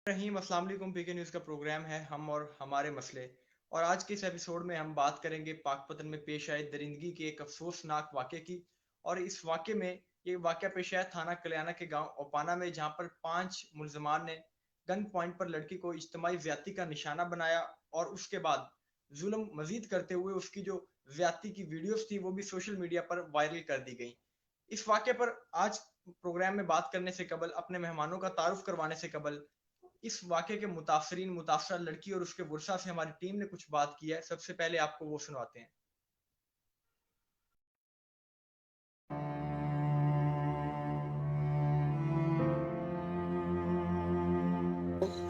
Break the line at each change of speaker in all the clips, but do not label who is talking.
रहीम अस्सलाम वालेकुम। पीके न्यूज़ का प्रोग्राम है हम और हमारे मसले। और आज के इस एपिसोड में हम बात करेंगे पाकपतन में पेश आए दरिंदगी के एक अफसोसनाक वाक़े की। और इस वाक़े में ये वाक़या पेश आया थाना कल्याणा के गांव ओपाना में, जहां पर 5 मुलजमान ने गन पॉइंट पर लड़की को इज्तिमाई ज़्यादती का निशाना बनाया और उसके बाद जुल्म मजीद करते हुए उसकी जो ज़्यादती की वीडियोस थी वो भी सोशल मीडिया पर वायरल कर दी गई। इस वाक़े पर आज प्रोग्राम में बात करने से कबल, अपने मेहमानों का तारुफ करवाने से कबल, इस वाक़े के मुतासरीन, मुतासरा लड़की और उसके बुरसा से हमारी टीम ने कुछ बात की है। सबसे पहले आपको वो सुनवाते हैं।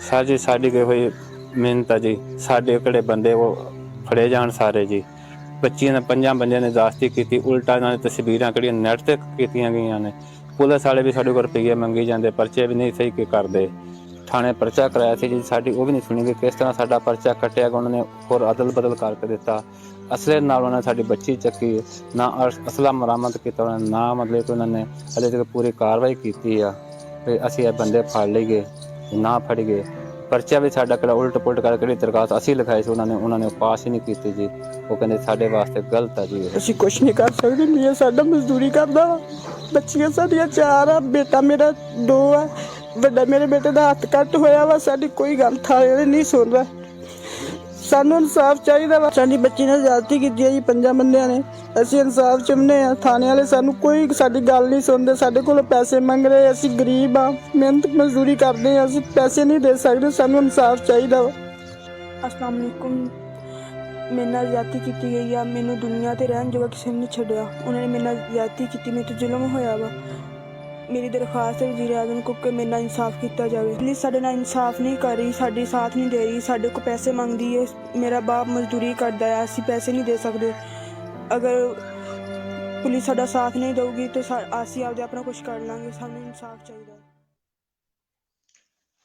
सर जी साड़ी के कोई मिहनत है जी। साढ़े कड़े बंदे वो फड़े जान सारे जी। 25 बंदे ने जास्ती की, उल्टा इन्होंने तस्वीर कड़ी नैट से कीतियां गई ने। पुलिस वाले भी साढ़े को रुपये मंगी जाते, परचे भी नहीं सही के करते। थाने परचा कराया सी जी, साड़ी वो भी नहीं सुनी गई। किस तरह साडा परचा कटिया गया, उन्होंने होर अदल बदल करके दिता। असले नाल उन्होंने साड़ी बच्ची चक्की, ना असला मरामत किया उन्होंने, ना मतलब कि उन्होंने हले तक पूरी कार्रवाई की है। असी बंदे फड़ लिए ना फड़ गए। परचा भी साडा कड़ा उल्ट पुलट करके दरखास्त असी लिखाई सी, उन्होंने पास ही नहीं की जी। वो कहते साडे वास्ते गलत है जी।
ਅਸੀਂ ਕੁਛ ਨਹੀਂ ਕਰ ਸਕਦੇ। ਮੀਆਂ ਸਾਡਾ ਮਜ਼ਦੂਰੀ ਕਰਦਾ ਵਾ, ਬੱਚੀਆਂ ਸਾਡੀਆਂ 4 ਆ, ਬੇਟਾ ਮੇਰਾ 2 ਆ। ਵੱਡਾ ਮੇਰੇ ਬੇਟੇ ਦਾ ਹੱਥ ਕੱਟ ਹੋਇਆ ਵਾ। ਸਾਡੀ ਕੋਈ ਗੱਲ ਥਾਣੇ ਨਹੀਂ ਸੁਣਦਾ। ਸਾਨੂੰ ਇਨਸਾਫ ਚਾਹੀਦਾ ਵਾ। ਸਾਡੀ ਬੱਚੀ ਨਾਲ ਜ਼ਿਆਦਤੀ ਕੀਤੀ ਹੈ ਜੀ 5 ਬੰਦਿਆਂ ਨੇ। ਅਸੀਂ ਇਨਸਾਫ ਚਾਹੁੰਦੇ ਆ। ਥਾਣੇ ਵਾਲੇ ਸਾਨੂੰ ਕੋਈ ਸਾਡੀ ਗੱਲ ਨਹੀਂ ਸੁਣਦੇ। ਸਾਡੇ ਕੋਲੋਂ ਪੈਸੇ ਮੰਗ ਰਹੇ। ਅਸੀਂ ਗਰੀਬ ਆ, ਮਿਹਨਤ ਮਜ਼ਦੂਰੀ ਕਰਦੇ ਆ, ਅਸੀਂ ਪੈਸੇ ਨਹੀਂ ਦੇ ਸਕਦੇ। ਸਾਨੂੰ ਇਨਸਾਫ ਚਾਹੀਦਾ ਵਾ। अस्सलाम वालेकुम। मेरे नाल ज़्यादती की गई आ। मैनू दुनिया ते रहन जगह किसी ने नहीं छड्डिया। उन्होंने मेरे नाल ज़्यादती की, मेरे ते जुल्म होया वा। मेरी दरखास्त है वज़ीर आज़म को कि मेरे नाल इंसाफ किया जाए। पुलिस साडे नाल इंसाफ नहीं कर रही, साडे साथ नहीं दे रही, साडे को पैसे मंगदी है। मेरा बाप मजदूरी करता है, असी पैसे नहीं दे सकते। अगर पुलिस साडा साथ नहीं देगी तो असी आपदे अपना कुछ कर लांगे। सानू इंसाफ चाहिए।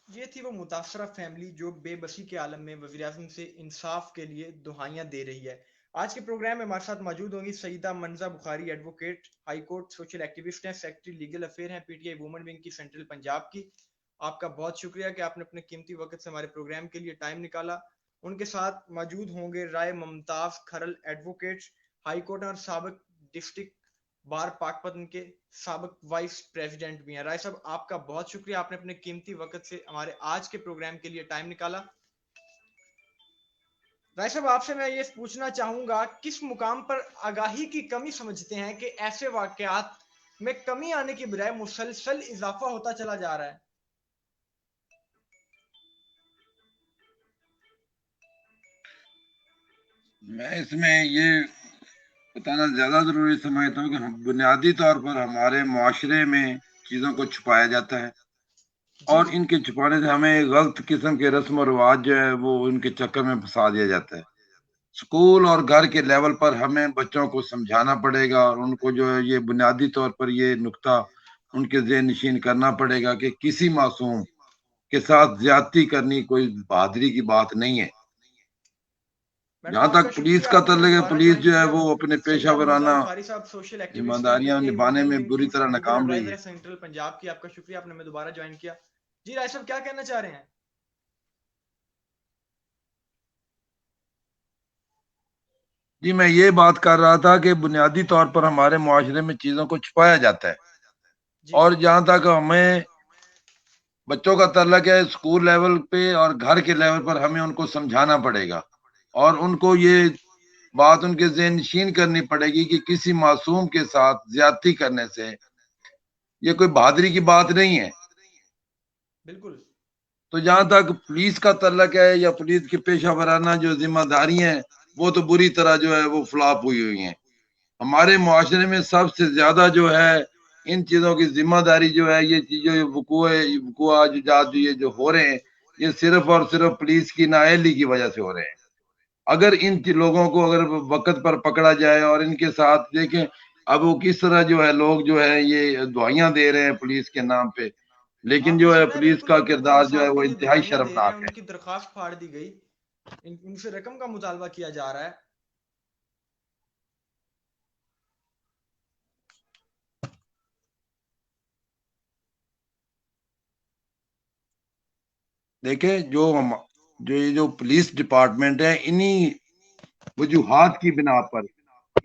ये थी वो मुतासरा फैमिली जो बेबसी के आलम में वज़ीर आज़म से इंसाफ के लिए दुहाइयां दे रही है। आज के प्रोग्राम में हमारे साथ मौजूद होंगी Saeeda Manza Bukhari, advocate, high court, social activist हैं, सेक्रेटरी लीगल अफेयर हैं, पीटीआई वुमेन विंग की सेंट्रल पंजाब की। आपका बहुत शुक्रिया कि आपने अपने कीमती वक्त से हमारे प्रोग्राम के लिए टाइम निकाला। उनके साथ मौजूद होंगे राय मुमताज खरल, एडवोकेट, हाई कोर्ट और साबिक डिस्ट्रिक्ट बार पाकपतन के साबिक वाइस प्रेसिडेंट भी हैं। राय साहब, आपका बहुत शुक्रिया, आपने अपने कीमती वक्त से हमारे आज के प्रोग्राम के लिए टाइम निकाला। राय साहब, आपसे मैं ये पूछना चाहूंगा, किस मुकाम पर आगाही की कमी समझते हैं कि ऐसे वाकयात में कमी आने की बजाय मुसलसल इजाफा होता चला जा रहा है?
मैं इसमें ये बताना ज़्यादा ज़रूरी समझता हूँ कि हम बुनियादी तौर पर हमारे मुआशरे में चीज़ों को छुपाया जाता है
जी
और इनके छुपाने से हमें गलत किस्म के रस्म और रिवाज जो है वो उनके चक्कर में फंसा दिया जाता है। स्कूल और घर के लेवल पर हमें बच्चों को समझाना पड़ेगा और उनको जो है ये बुनियादी तौर पर ये नुक्ता उनके ज़हन नशीन करना पड़ेगा कि किसी मासूम के साथ ज्यादती करनी कोई बहादुरी की बात नहीं है।
मैडम,
जहाँ
आपका
तक पुलिस
शुक्रिया,
का
आपने
ताल्लुक है,
दोबारा
पुलिस
ज्वाइन
जो है
किया।
वो अपने पेशा
सईदा मंजा
वराना
बुखारी साहब सोशल एक्टिविस्ट हैं,
जिम्मेदारियां
पीटीआई
निभाने
वुमेन
में
विंग
बुरी
की
तरह
लीगल
नाकाम रही
एडवाइजर
है।
है सेंट्रल पंजाब की। आपका शुक्रिया, आपने हमें दोबारा ज्वाइन किया। जी राय साहब, क्या कहना चाह रहे हैं?
जी, मैं ये बात कर रहा था कि बुनियादी तौर पर हमारे मुआशरे में चीजों को छुपाया जाता है
जी
और जहां तक हमें बच्चों का ताल्लुक है, स्कूल लेवल पे और घर के लेवल पर हमें उनको समझाना पड़ेगा और उनको ये बात उनके ज़हन नशीन करनी पड़ेगी कि किसी मासूम के साथ ज्यादती करने से ये कोई बहादुरी की बात नहीं है।
बिल्कुल।
तो जहां तक पुलिस का ताल्लुक है या पुलिस की पेशा वराना जो जिम्मेदारी है वो तो बुरी तरह जो है वो फ्लॉप हुई हुई है। हमारे मुआशरे में सबसे ज्यादा जो है इन चीजों की जिम्मेदारी जो है ये चीजों वकुआ जो जात जो ये जो हो रहे हैं ये सिर्फ और सिर्फ पुलिस की नाअहली की वजह से हो रहे हैं। अगर लोगों को अगर वक्त पर पकड़ा जाए और इनके साथ देखें अब वो किस तरह जो है लोग जो है ये दुआइयां दे रहे हैं पुलिस के नाम पे, लेकिन
आपने
जो है
सुना है,
पुलिस
बिल्कुल
का
वो बिल्कुल
किरदार जो है
इंसाफ के
वो
लिए
इंतहाई
दुहाइयां दे रहे हैं,
शर्मनाक है।
उनकी दरखास्त फाड़ दी गई, उनसे रकम का मुतालबा किया जा रहा है।
देखें जो ये जो पुलिस डिपार्टमेंट है, इन्हीं वजूहात की बिना पर,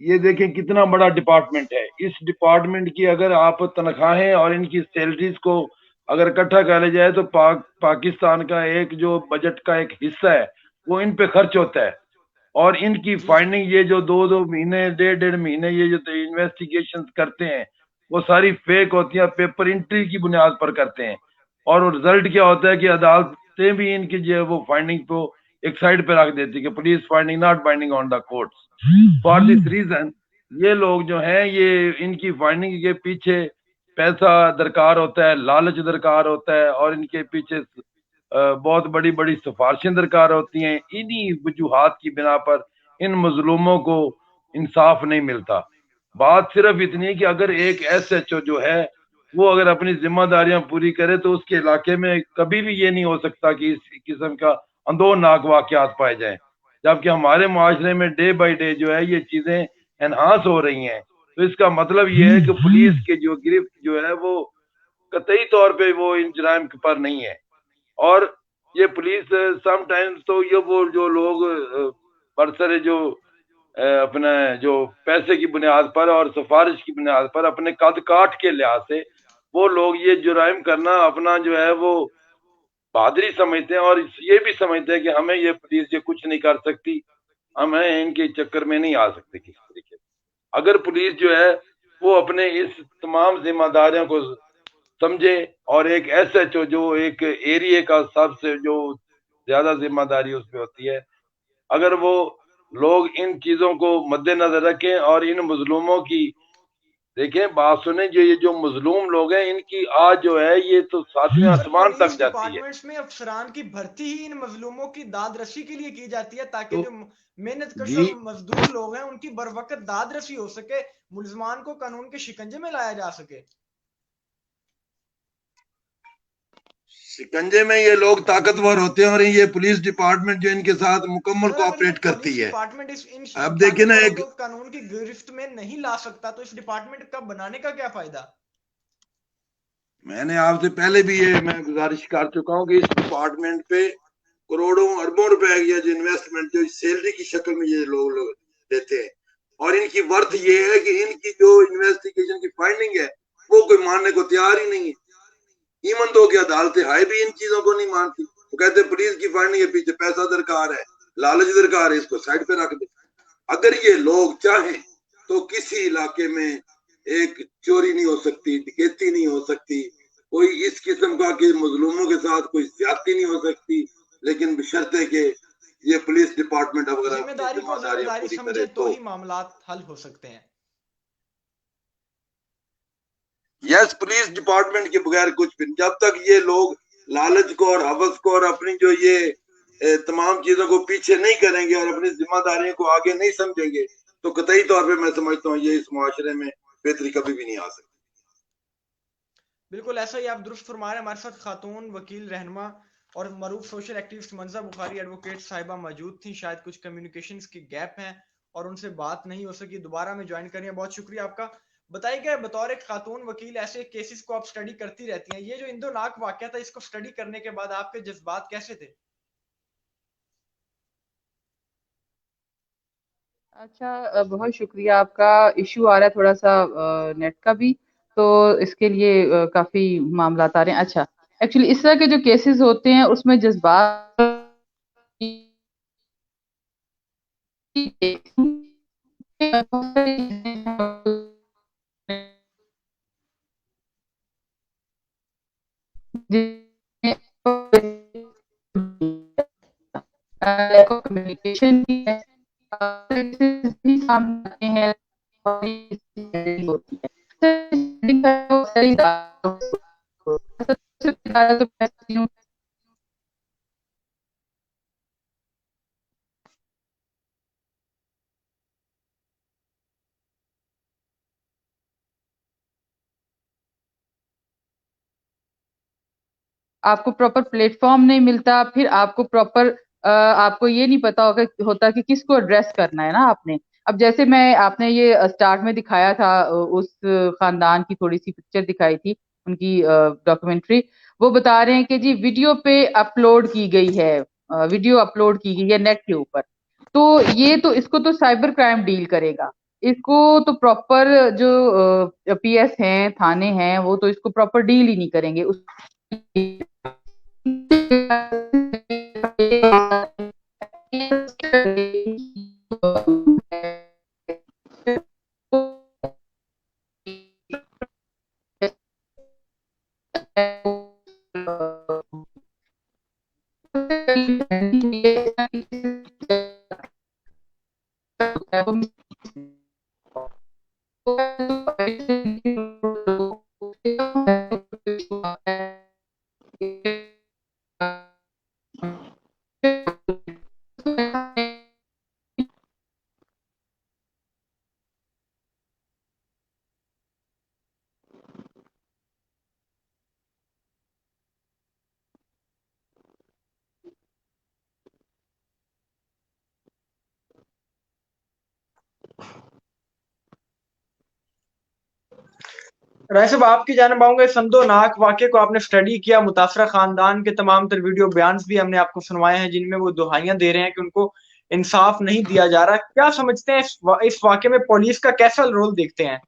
ये देखें कितना बड़ा डिपार्टमेंट है। इस डिपार्टमेंट की अगर आप तनख्वाहें और इनकी सैलरीज को अगर इकट्ठा कर जाए तो पाकिस्तान का एक जो बजट का एक हिस्सा है वो इन पे खर्च होता है। और इनकी
जी
फाइंडिंग ये जो 2-2 महीने 1.5-1.5 महीने ये जो इन्वेस्टिगेशन करते हैं वो सारी फेक होती है, पेपर एंट्री की बुनियाद पर करते हैं। और रिजल्ट क्या होता है कि अदालतें भी इनकी जो है वो फाइंडिंग को एक साइड पे रख देती है कि police finding not binding on the courts. For this reason ये लोग जो हैं ये इनकी फाइंडिंग के पीछे पैसा दरकार होता है, लालच दरकार होता है, और इनके पीछे बहुत बड़ी बड़ी सिफारिशें दरकार होती हैं। इन्हीं वजूहात की बिना पर इन मजलूमों को इंसाफ नहीं मिलता। बात सिर्फ इतनी है कि अगर एक SHO जो है वो अगर अपनी जिम्मेदारियां पूरी करे तो उसके इलाके में कभी भी ये नहीं हो सकता कि इस किस्म का अंदोनाक वाकयात पाए जाए। जबकि हमारे माशरे में डे बाई डे जो है ये चीजें एनहांस हो रही हैं। तो इसका मतलब ये है कि पुलिस के जो गिरफ्त जो है वो कतई तौर पे वो इन जराइम पर नहीं है। और ये पुलिस समटाइम्स तो ये वो जो लोग बरसरे जो अपने जो पैसे की बुनियाद पर और सिफारिश की बुनियाद पर अपने कद काठ के लिहाज से वो लोग ये जुराइम करना अपना जो है वो बहादुरी समझते हैं, और ये भी समझते हैं कि हमें ये पुलिस ये कुछ नहीं कर सकती, हमें इनके चक्कर में नहीं आ सकते किसी तरीके से। अगर पुलिस जो है वो अपने इस तमाम जिम्मेदारियों को समझे और एक SHO जो एक एरिया का सबसे जो ज्यादा जिम्मेदारी उसमें होती है, अगर वो लोग इन चीजों को मद्देनजर रखें और इन मजलूमों की देखें, बात सुने, जो ये जो मजलूम लोग हैं इनकी आज जो है ये तो सातवें आसमान तक
पुलिस
जाती है।
डिपार्टमेंट्स में अफसरान की भर्ती ही इन मजलूमों की दाद रसी के लिए की जाती है ताकि
तो
जो मेहनत कश
जी
और मजदूर लोग हैं उनकी बर वक्त दाद रसी हो सके, मुलजमान को कानून के शिकंजे में लाया जा सके।
शिकंजे में ये लोग ताकतवर होते हैं और ये पुलिस डिपार्टमेंट जो इनके साथ मुकम्मल
सर अगर ये
कोऑपरेट करती
पुलिस
है।
डिपार्टमेंट इन
अब देखिए ना,
ताकतवरों
एक
को कानून की गिरफ्त में नहीं ला सकता तो इस डिपार्टमेंट का बनाने का क्या फायदा।
मैंने आपसे पहले भी ये मैं गुजारिश कर चुका हूँ कि इस डिपार्टमेंट पे करोड़ों अरबों रुपए की जो इन्वेस्टमेंट जो सैलरी की शक्ल में ये लोग देते हैं, और इनकी वर्थ ये है कि इनकी जो इन्वेस्टिगेशन की फाइंडिंग है वो कोई मानने को तैयार ही नहीं है। ईमन दो की अदालतें हाई भी इन चीजों को नहीं मानती। वो कहते हैं पुलिस की फाइंडिंग के पीछे पैसा दरकार है, लालच दरकार है, इसको साइड पे रख दे। अगर ये लोग चाहें तो किसी इलाके में एक चोरी नहीं हो सकती, डकैती नहीं हो सकती, कोई इस किस्म का कि मजलूमों के साथ कोई ज्यादती नहीं हो सकती, लेकिन बशर्ते के ये पुलिस डिपार्टमेंट अगर अपनी
जिम्मेदारी को
जिम्मेदारियां
जिम्मेदारी
पूरी
समझे
करे
तो
तो
ही मामला हल हो सकते हैं।
यस, पुलिस डिपार्टमेंट के बगैर कुछ भी नहीं। जब तक ये लोग लालच को और हवस को और अपनी जो ये तमाम चीजों को पीछे नहीं करेंगे और अपनी जिम्मेदारियों को आगे नहीं समझेंगे तो कतई तौर पे मैं समझता हूँ ये इस मुआशरे में बेहतरी कभी भी नहीं आ सकती।
बिल्कुल ऐसा ही आप दुरुस्त फरमा रहे हैं। हमारे साथ खातून वकील रहनुमा और मरूफ सोशल एक्टिविस्ट मंजा बुखारी एडवोकेट साहिबा मौजूद थी। शायद कुछ कम्युनिकेशंस की गैप हैं और उनसे बात नहीं हो सकी, दोबारा में ज्वाइन करिए। बहुत शुक्रिया आपका। बताइए बतौर एक खातून वकील ऐसे केसेस को आप स्टडी करती रहती हैं, ये जो इंदोनाक वाकया था इसको स्टडी करने के बाद आपके जज्बात कैसे थे।
अच्छा, बहुत शुक्रिया। आपका इशू आ रहा है थोड़ा सा नेट का भी, तो इसके लिए काफी मामला आ रहे हैं। अच्छा, एक्चुअली इस तरह के जो केसेस होते हैं उसमें जज्बात लैक ऑफ कम्युनिकेशन भी है, भी सामने आते हैं और होती है। आपको प्रॉपर प्लेटफॉर्म नहीं मिलता, फिर आपको प्रॉपर आपको ये नहीं पता होता कि किसको एड्रेस करना है ना आपने। अब जैसे मैं आपने ये स्टार्ट में दिखाया था उस खानदान की थोड़ी सी पिक्चर दिखाई थी, उनकी डॉक्यूमेंट्री। वो बता रहे हैं कि जी वीडियो पे अपलोड की गई है, वीडियो अपलोड की गई है नेट के ऊपर। तो ये तो इसको तो साइबर क्राइम डील करेगा, इसको तो प्रॉपर जो पीएस हैं, थाने हैं, वो तो इसको प्रॉपर डील ही नहीं करेंगे उस
राय साहब, आपकी जानब आऊंगा, संदोनाक वाक्य को आपने स्टडी किया, मुतासरा खानदान के तमाम तर वीडियो बयान भी हमने आपको सुनवाए हैं जिनमें वो दुहाइयां दे रहे हैं कि उनको इंसाफ नहीं दिया जा रहा। क्या समझते हैं इस वाक्य में पुलिस का कैसा रोल देखते हैं?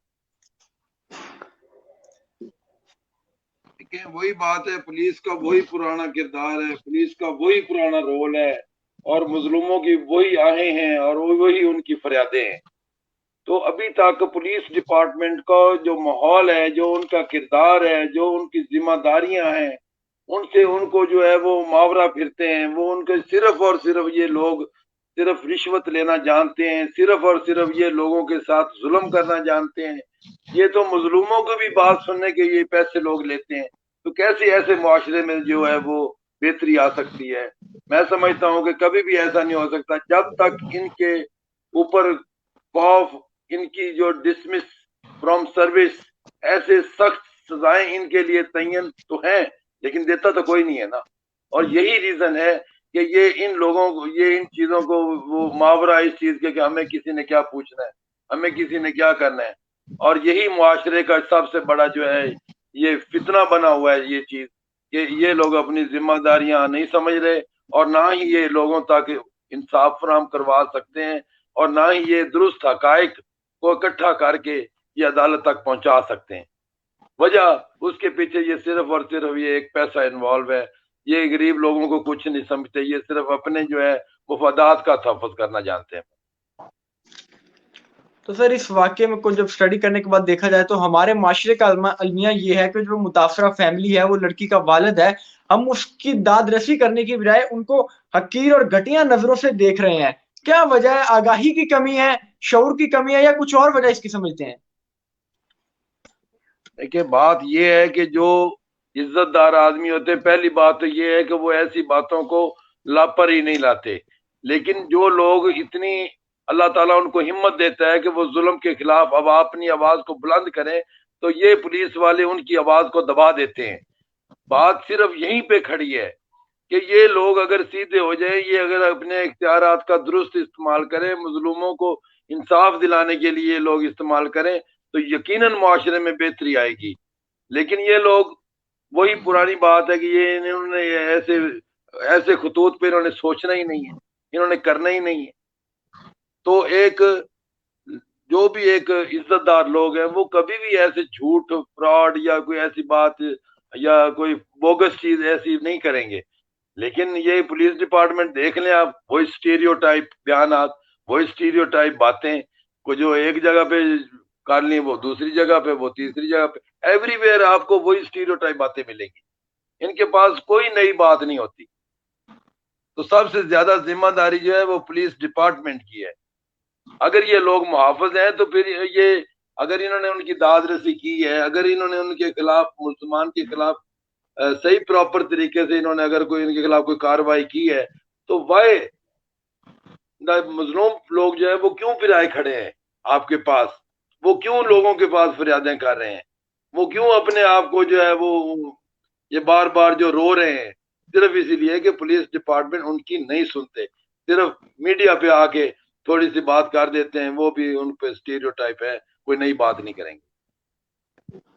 वही बात है, पुलिस का वही पुराना किरदार है, पुलिस का वही पुराना रोल है, और मजलूमों की वही आहें हैं और वही उनकी फरियादें हैं। तो अभी तक पुलिस डिपार्टमेंट का जो माहौल है, जो उनका किरदार है, जो उनकी जिम्मेदारियां हैं, उनसे उनको जो है वो मावरा फिरते हैं। वो उनके सिर्फ और सिर्फ ये लोग सिर्फ रिश्वत लेना जानते हैं, सिर्फ और सिर्फ ये लोगों के साथ जुल्म करना जानते हैं। ये तो मजलूमों को भी बात सुनने के ये पैसे लोग लेते हैं। तो कैसे ऐसे मुआशरे में जो है वो बेहतरी आ सकती है? मैं समझता हूँ कि कभी भी ऐसा नहीं हो सकता जब तक इनके ऊपर खौफ, इनकी जो डिसमिस फ्रॉम सर्विस, ऐसे सख्त सजाएं इनके लिए तयन तो हैं, लेकिन देता तो कोई नहीं है ना। और यही रीजन है कि ये इन लोगों को, ये इन चीजों को वो मावरा इस चीज के कि हमें किसी ने क्या पूछना है, हमें किसी ने क्या करना है। और यही मुआशरे का सबसे बड़ा जो है ये फितना बना हुआ है ये चीज, कि ये लोग अपनी जिम्मेदारियां नहीं समझ रहे, और ना ही ये लोगों तक इंसाफ फराहम करवा सकते हैं, और ना ही ये दुरुस्त हकायक को इकट्ठा करके ये अदालत तक पहुंचा सकते हैं। वजह उसके पीछे ये सिर्फ और सिर्फ ये एक पैसा इन्वॉल्व है। ये गरीब लोगों को कुछ नहीं समझते, ये सिर्फ अपने जो है मुफादात का तहफ़्फ़ुज़ करना जानते हैं।
तो सर, इस वाक्य में को जब स्टडी करने के बाद देखा जाए तो हमारे माशरे का अलमिया ये है कि जो मुतासरा फैमिली है, वो लड़की का वालिद है, हम उसकी दादरसी करने की बजाय उनको हकीर और घटिया नजरों से देख रहे हैं। क्या वजह है? आगाही की कमी है, शऊर की कमी है, या कुछ और वजह इसकी समझते हैं?
देखिए, बात ये है कि जो इज्जतदार आदमी होते हैं, पहली बात तो ये है कि वो ऐसी बातों को लापर ही नहीं लाते। लेकिन जो लोग इतनी, अल्लाह ताला उनको हिम्मत देता है कि वो जुल्म के खिलाफ अब अपनी आवाज को बुलंद करें, तो ये पुलिस वाले उनकी आवाज को दबा देते हैं। बात सिर्फ यहीं पे खड़ी है कि ये लोग अगर सीधे हो जाए, ये अगर अपने इख्तियारात का दुरुस्त इस्तेमाल करें, मजलूमों को इंसाफ दिलाने के लिए लोग इस्तेमाल करें, तो यकीनन मुआशरे में बेहतरी आएगी। लेकिन ये लोग, वही पुरानी बात है कि ये इन्होंने ऐसे ऐसे खतूत पे इन्होंने सोचना ही नहीं है, इन्होंने करना ही नहीं है। तो एक जो भी एक इज्जतदार लोग हैं, वो कभी भी ऐसे झूठ, फ्रॉड या कोई ऐसी बात या कोई बोगस चीज ऐसी नहीं करेंगे। लेकिन ये पुलिस डिपार्टमेंट देख लें आप, वही स्टीरियोटाइप बयानात, वही स्टीरियोटाइप बातें को जो एक जगह पे कर ली, वो दूसरी जगह पे, वो तीसरी जगह पे, एवरीवेयर आपको वही स्टीरियोटाइप बातें मिलेंगी। इनके पास कोई नई बात नहीं होती। तो सबसे ज्यादा जिम्मेदारी जो है वो पुलिस डिपार्टमेंट की है। अगर ये लोग मुहाफिज हैं, तो फिर ये, अगर इन्होंने उनकी दादरसी की है, अगर इन्होंने उनके खिलाफ, मुसलमान के खिलाफ सही प्रॉपर तरीके से इन्होंने अगर कोई इनके खिलाफ कोई कार्रवाई की है, तो वह मजलूम लोग जो है वो क्यों फिर आए खड़े हैं आपके पास? वो क्यों लोगों के पास फरियादें कर रहे हैं? वो क्यों अपने आप को जो है वो ये बार बार जो रो रहे हैं? सिर्फ इसीलिए कि पुलिस डिपार्टमेंट उनकी नहीं सुनते, सिर्फ मीडिया पे आके थोड़ी सी बात कर देते हैं, वो भी उन पे स्टीरियोटाइप है, कोई नई बात नहीं करेंगे।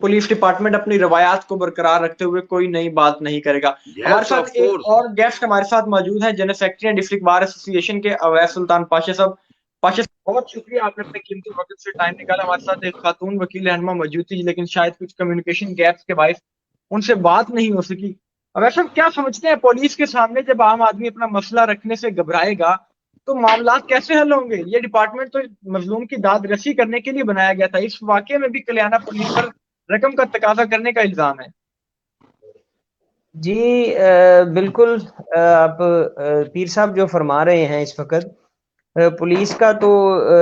पुलिस डिपार्टमेंट अपनी रवायात को बरकरार रखते हुए कोई नई बात नहीं करेगा। हमारे
Yes,
साथ
of
एक
course.
और गेस्ट हमारे साथ मौजूद है, general secretary district bar association के अवैस सुल्तान पाशा साहब। पाशा साहब, बहुत शुक्रिया आपने अपने कीमती वक्त से टाइम निकाला। हमारे साथ एक खातून वकील रहनुमा मौजूद थी, लेकिन शायद कुछ कम्युनिकेशन गैप्स के बायस उनसे बात नहीं हो सकी। अवैस साहब, क्या समझते हैं पुलिस के सामने जब आम आदमी अपना मसला रखने से घबराएगा तो मामलात कैसे हल होंगे? ये डिपार्टमेंट तो मजलूम की दाद रसी करने के लिए बनाया गया था। इस वाकये में भी कल्याणा पुलिस पर रकम का तकाजा करने का इल्जाम है।
जी बिल्कुल आप पीर साहब जो फरमा रहे हैं इस वक्त पुलिस का तो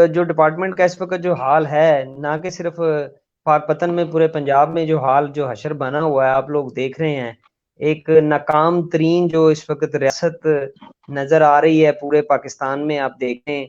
जो डिपार्टमेंट का इस वक्त जो हाल है, ना कि सिर्फ पाकपतन में, पूरे पंजाब में जो हाल जो हशर बना हुआ है आप लोग देख रहे हैं। एक नाकाम तरीन जो इस वक्त रियासत नजर आ रही है पूरे पाकिस्तान में, आप देखें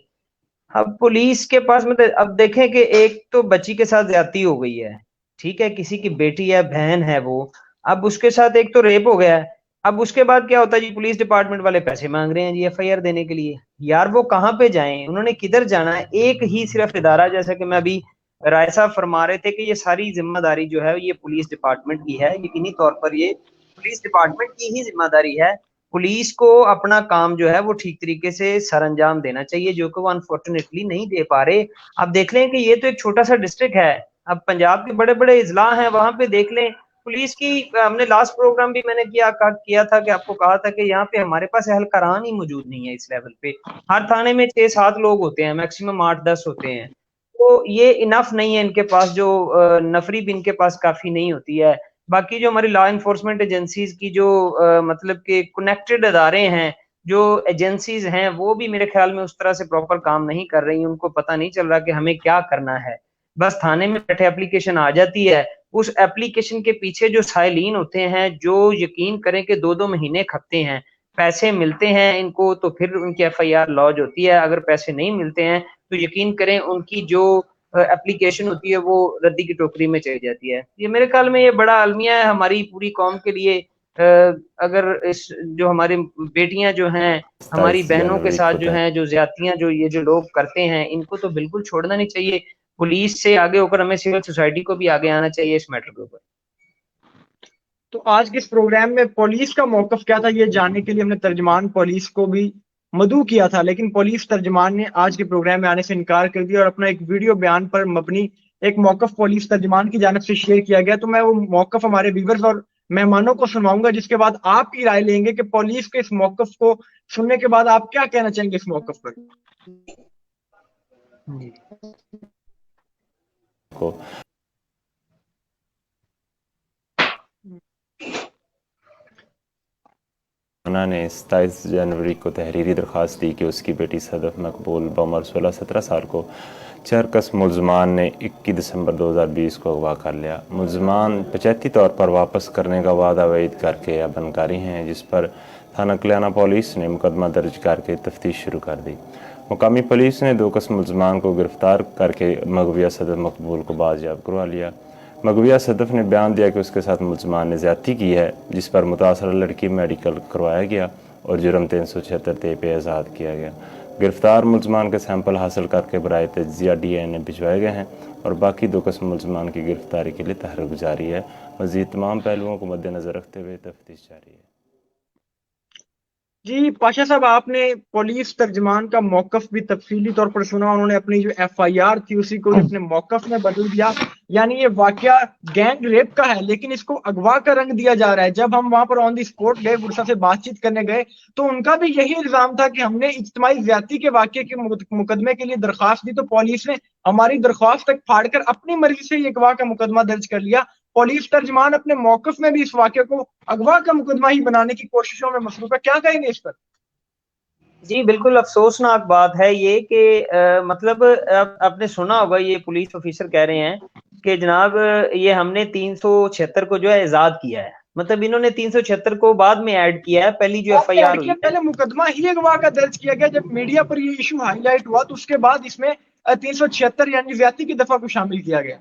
अब पुलिस के पास मतलब अब देखें कि एक तो बच्ची के साथ ज्यादती हो गई है, ठीक है, किसी की बेटी है, बहन है वो, अब उसके साथ एक तो रेप हो गया है। अब उसके बाद क्या होता है जी, पुलिस डिपार्टमेंट वाले पैसे मांग रहे हैं जी एफआईआर देने के लिए। यार वो कहाँ पे जाएं, उन्होंने किधर जाना है? एक ही सिर्फ इदारा, जैसा कि मैं अभी राय साहब फरमा रहे थे कि ये सारी जिम्मेदारी जो है ये पुलिस डिपार्टमेंट की है, यकीनी तौर पर ये पुलिस डिपार्टमेंट की ही जिम्मेदारी है। पुलिस को अपना काम जो है वो ठीक तरीके से सरअंजाम देना चाहिए, जो कि वो अनफॉर्चुनेटली नहीं दे पा रहे। अब देख लें कि ये तो एक छोटा सा डिस्ट्रिक्ट है, अब पंजाब के बड़े बड़े इजला हैं, वहां पे देख लें पुलिस की। हमने लास्ट प्रोग्राम भी मैंने किया था कि आपको कहा था कि यहाँ पे हमारे पास एहलकारान ही मौजूद नहीं है इस लेवल पे। हर थाने में 6-7 लोग होते हैं, मैक्सिमम 8-10 होते हैं, तो ये इनफ नहीं है इनके पास। जो नफरी भी इनके पास काफी नहीं होती है। बाकी जो हमारी लॉ इन्फोर्समेंट एजेंसीज की जो मतलब के कनेक्टेड अदारे हैं, जो एजेंसीज हैं, वो भी मेरे ख्याल में उस तरह से प्रॉपर काम नहीं कर रही। उनको पता नहीं चल रहा कि हमें क्या करना है। बस थाने में बैठे एप्लीकेशन आ जाती है, उस एप्लीकेशन के पीछे जो साइलीन होते हैं, जो यकीन करें कि 2-2 महीने खपते हैं, पैसे मिलते हैं इनको तो फिर उनकी एफआईआर लॉन्च होती है। अगर पैसे नहीं मिलते हैं तो यकीन करें उनकी जो एप्लीकेशन होती है वो रद्दी की टोकरी में चली जाती है। ये मेरे ख्याल में ये बड़ा अलमिया है हमारी पूरी कौम के लिए। अगर इस जो हमारी बेटियां जो हैं, हमारी बहनों के साथ जो हैं, जो ज्यादतियां जो ये जो लोग करते हैं, इनको तो बिल्कुल छोड़ना नहीं चाहिए। पुलिस से आगे होकर हमें सिविल सोसाइटी को भी आगे आना चाहिए इस मैटर के ऊपर।
तो आज के इस प्रोग्राम में पुलिस का मौकफ क्या था, ये जानने के लिए हमने तर्जमान पुलिस को भी मदऊ किया था, लेकिन पुलिस तर्जमान ने आज के प्रोग्राम में आने से इनकार कर दिया और अपना एक वीडियो बयान पर मबनी एक मौकफ पुलिस तर्जमान की जानिब से शेयर किया गया। तो मैं वो मौकफ हमारे व्यूवर्स और मेहमानों को सुनवाऊंगा, जिसके बाद आपकी राय लेंगे कि पुलिस के इस मौकफ को सुनने के बाद आप क्या कहना चाहेंगे इस मौकफ पर।
उन्होंने 27 जनवरी को तहरीरी दरख्वास्त दी कि उसकी बेटी सदफ मकबूल बउमर 16-17 साल को चरकस मुलजमान ने 21 दिसंबर 2020 को अगवा कर लिया। मुलजमान पंचायती तौर पर वापस करने का वादा वईद करके अब बनकारी हैं, जिस पर थाना कल्याणा पुलिस ने मुकदमा दर्ज करके तफ्तीश शुरू कर दी। मुकामी पुलिस ने 2 कस मुलजमान को गिरफ्तार करके मगविया सदफ मकबूल को बाजियाब करवा लिया। मगविया सदफ ने बयान दिया कि उसके साथ मुलजमान ने ज्यादती की है, जिस पर मुतासरा लड़की मेडिकल करवाया गया और जुर्म 376 पे आज़ाद किया गया। गिरफ्तार मुलजमान के सैंपल हासिल करके बराए तजिया DNA भिजवाए गए हैं और बाकी 2 कस्म मुलजमान की गिरफ्तारी के लिए तहरीक जारी है। मज़ीद तमाम पहलुओं को मद्देनजर रखते हुए तफ्तीश जारी है।
जी पाशा साहब, आपने पुलिस तर्जमान का मौकफ भी तफसीली तौर पर सुना। उन्होंने अपनी जो FIR थी उसी को अपने मौकफ में बदल दिया। यानी ये वाकया गैंग रेप का है, लेकिन इसको अगवा का रंग दिया जा रहा है। जब हम वहां पर ऑन दी स्पॉट गए, गुरसा से बातचीत करने गए, तो उनका भी यही इल्जाम था कि हमने इज्तिमाई ज्यादती के वाकये के मुकदमे के लिए दरख्वास्त दी, तो पुलिस ने हमारी दरख्वास्त तक फाड़कर अपनी मर्जी से ये अगवा का मुकदमा दर्ज कर लिया। पुलिस तर्जमान अपने मौकफ में भी इस वाकये को अगवा का मुकदमा ही बनाने की कोशिशों में मसरूफ है। क्या कहेंगे इस पर?
जी बिल्कुल अफसोसनाक बात है ये कि मतलब आपने सुना होगा, ये पुलिस ऑफिसर कह रहे हैं कि जनाब ये हमने 376 को जो है आजाद किया है। मतलब इन्होंने 376 को बाद में ऐड किया है, पहली जो FIR हुई है।
पहले मुकदमा ही अगवा का दर्ज किया गया। जब मीडिया पर ये इशू हाईलाइट हुआ तो उसके बाद इसमें 376 यानी ज्यादती की दफा को शामिल किया गया।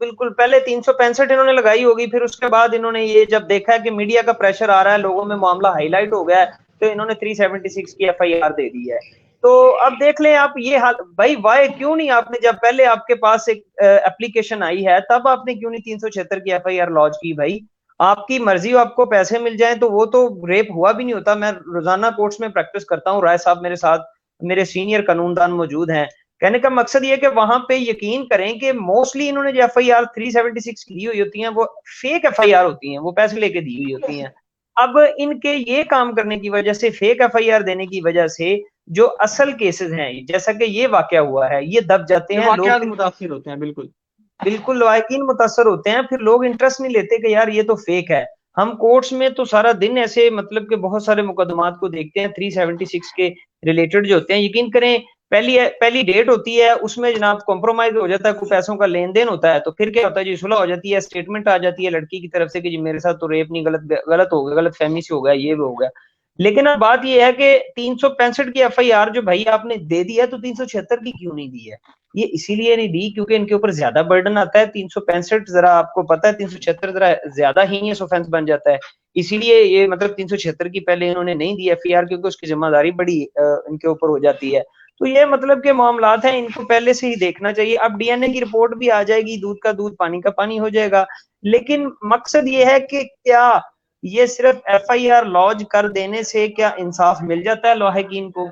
बिल्कुल, पहले 365 इन्होंने लगाई होगी, फिर उसके बाद इन्होंने ये जब देखा है कि मीडिया का प्रेशर आ रहा है, लोगों में मामला हाईलाइट हो गया है, तो इन्होंने 376 की FIR दे दी है। तो अब देख लें आप ये हाल भाई, वाई क्यों नहीं आपने, जब पहले आपके पास एक एप्लीकेशन आई है तब आपने क्यों नहीं 376 की एफआईआर लॉन्च की भाई? आपकी मर्जी हो, आपको पैसे मिल जाएं तो वो तो रेप हुआ भी नहीं होता। मैं रोजाना कोर्ट्स में प्रैक्टिस करता हूँ, राय साहब मेरे साथ, मेरे सीनियर कानूनदान मौजूद हैं। कहने का मकसद ये कि वहां पे यकीन करें कि मोस्टली इन्होंने जो एफआईआर 376 की हुई होती हैं वो फेक एफआईआर होती हैं, वो पैसे लेके दी हुई होती हैं। अब इनके ये काम करने की वजह से, फेक एफआईआर देने की वजह से जो असल केसेस हैं, जैसा कि ये वाकया हुआ है, ये दब जाते हैं, लोग
मुतासिर होते हैं। बिल्कुल
बिल्कुल लवाकिन मुतासर होते हैं, फिर लोग इंटरेस्ट नहीं लेते कि यार ये तो फेक है। हम कोर्ट्स में तो सारा दिन ऐसे मतलब कि बहुत सारे मुकदमात को देखते हैं 376 के रिलेटेड जो होते हैं, यकीन करें पहली डेट होती है, उसमें जनाब कॉम्प्रोमाइज हो जाता है, कुछ पैसों का लेन देन होता है, तो फिर क्या होता है जी, सुलह हो जाती है, स्टेटमेंट आ जाती है लड़की की तरफ से कि जी मेरे साथ तो रेप नहीं, गलत हो गया, गलत फहमी से हो गया, ये भी हो गया। लेकिन अब बात यह है कि 365 की एफआईआर जो भाई आपने दे दी है, तो 376 की क्यों नहीं दी है? ये इसीलिए नहीं दी क्योंकि इनके ऊपर ज्यादा बर्डन आता है। 365 जरा आपको पता है, 376 जरा ज्यादा हीनियस ऑफेंस बन जाता है, इसीलिए ये मतलब 376 की पहले इन्होंने नहीं दी एफआईआर, क्योंकि उसकी जिम्मेदारी बड़ी इनके ऊपर हो जाती है। तो ये मतलब के मामलात हैं, इनको पहले से ही देखना चाहिए। अब डीएनए की रिपोर्ट भी आ जाएगी, दूध का दूध पानी का पानी हो जाएगा। लेकिन मकसद ये है कि क्या ये सिर्फ एफआईआर लॉन्च कर देने से क्या इंसाफ मिल जाता है लाहिकीन को?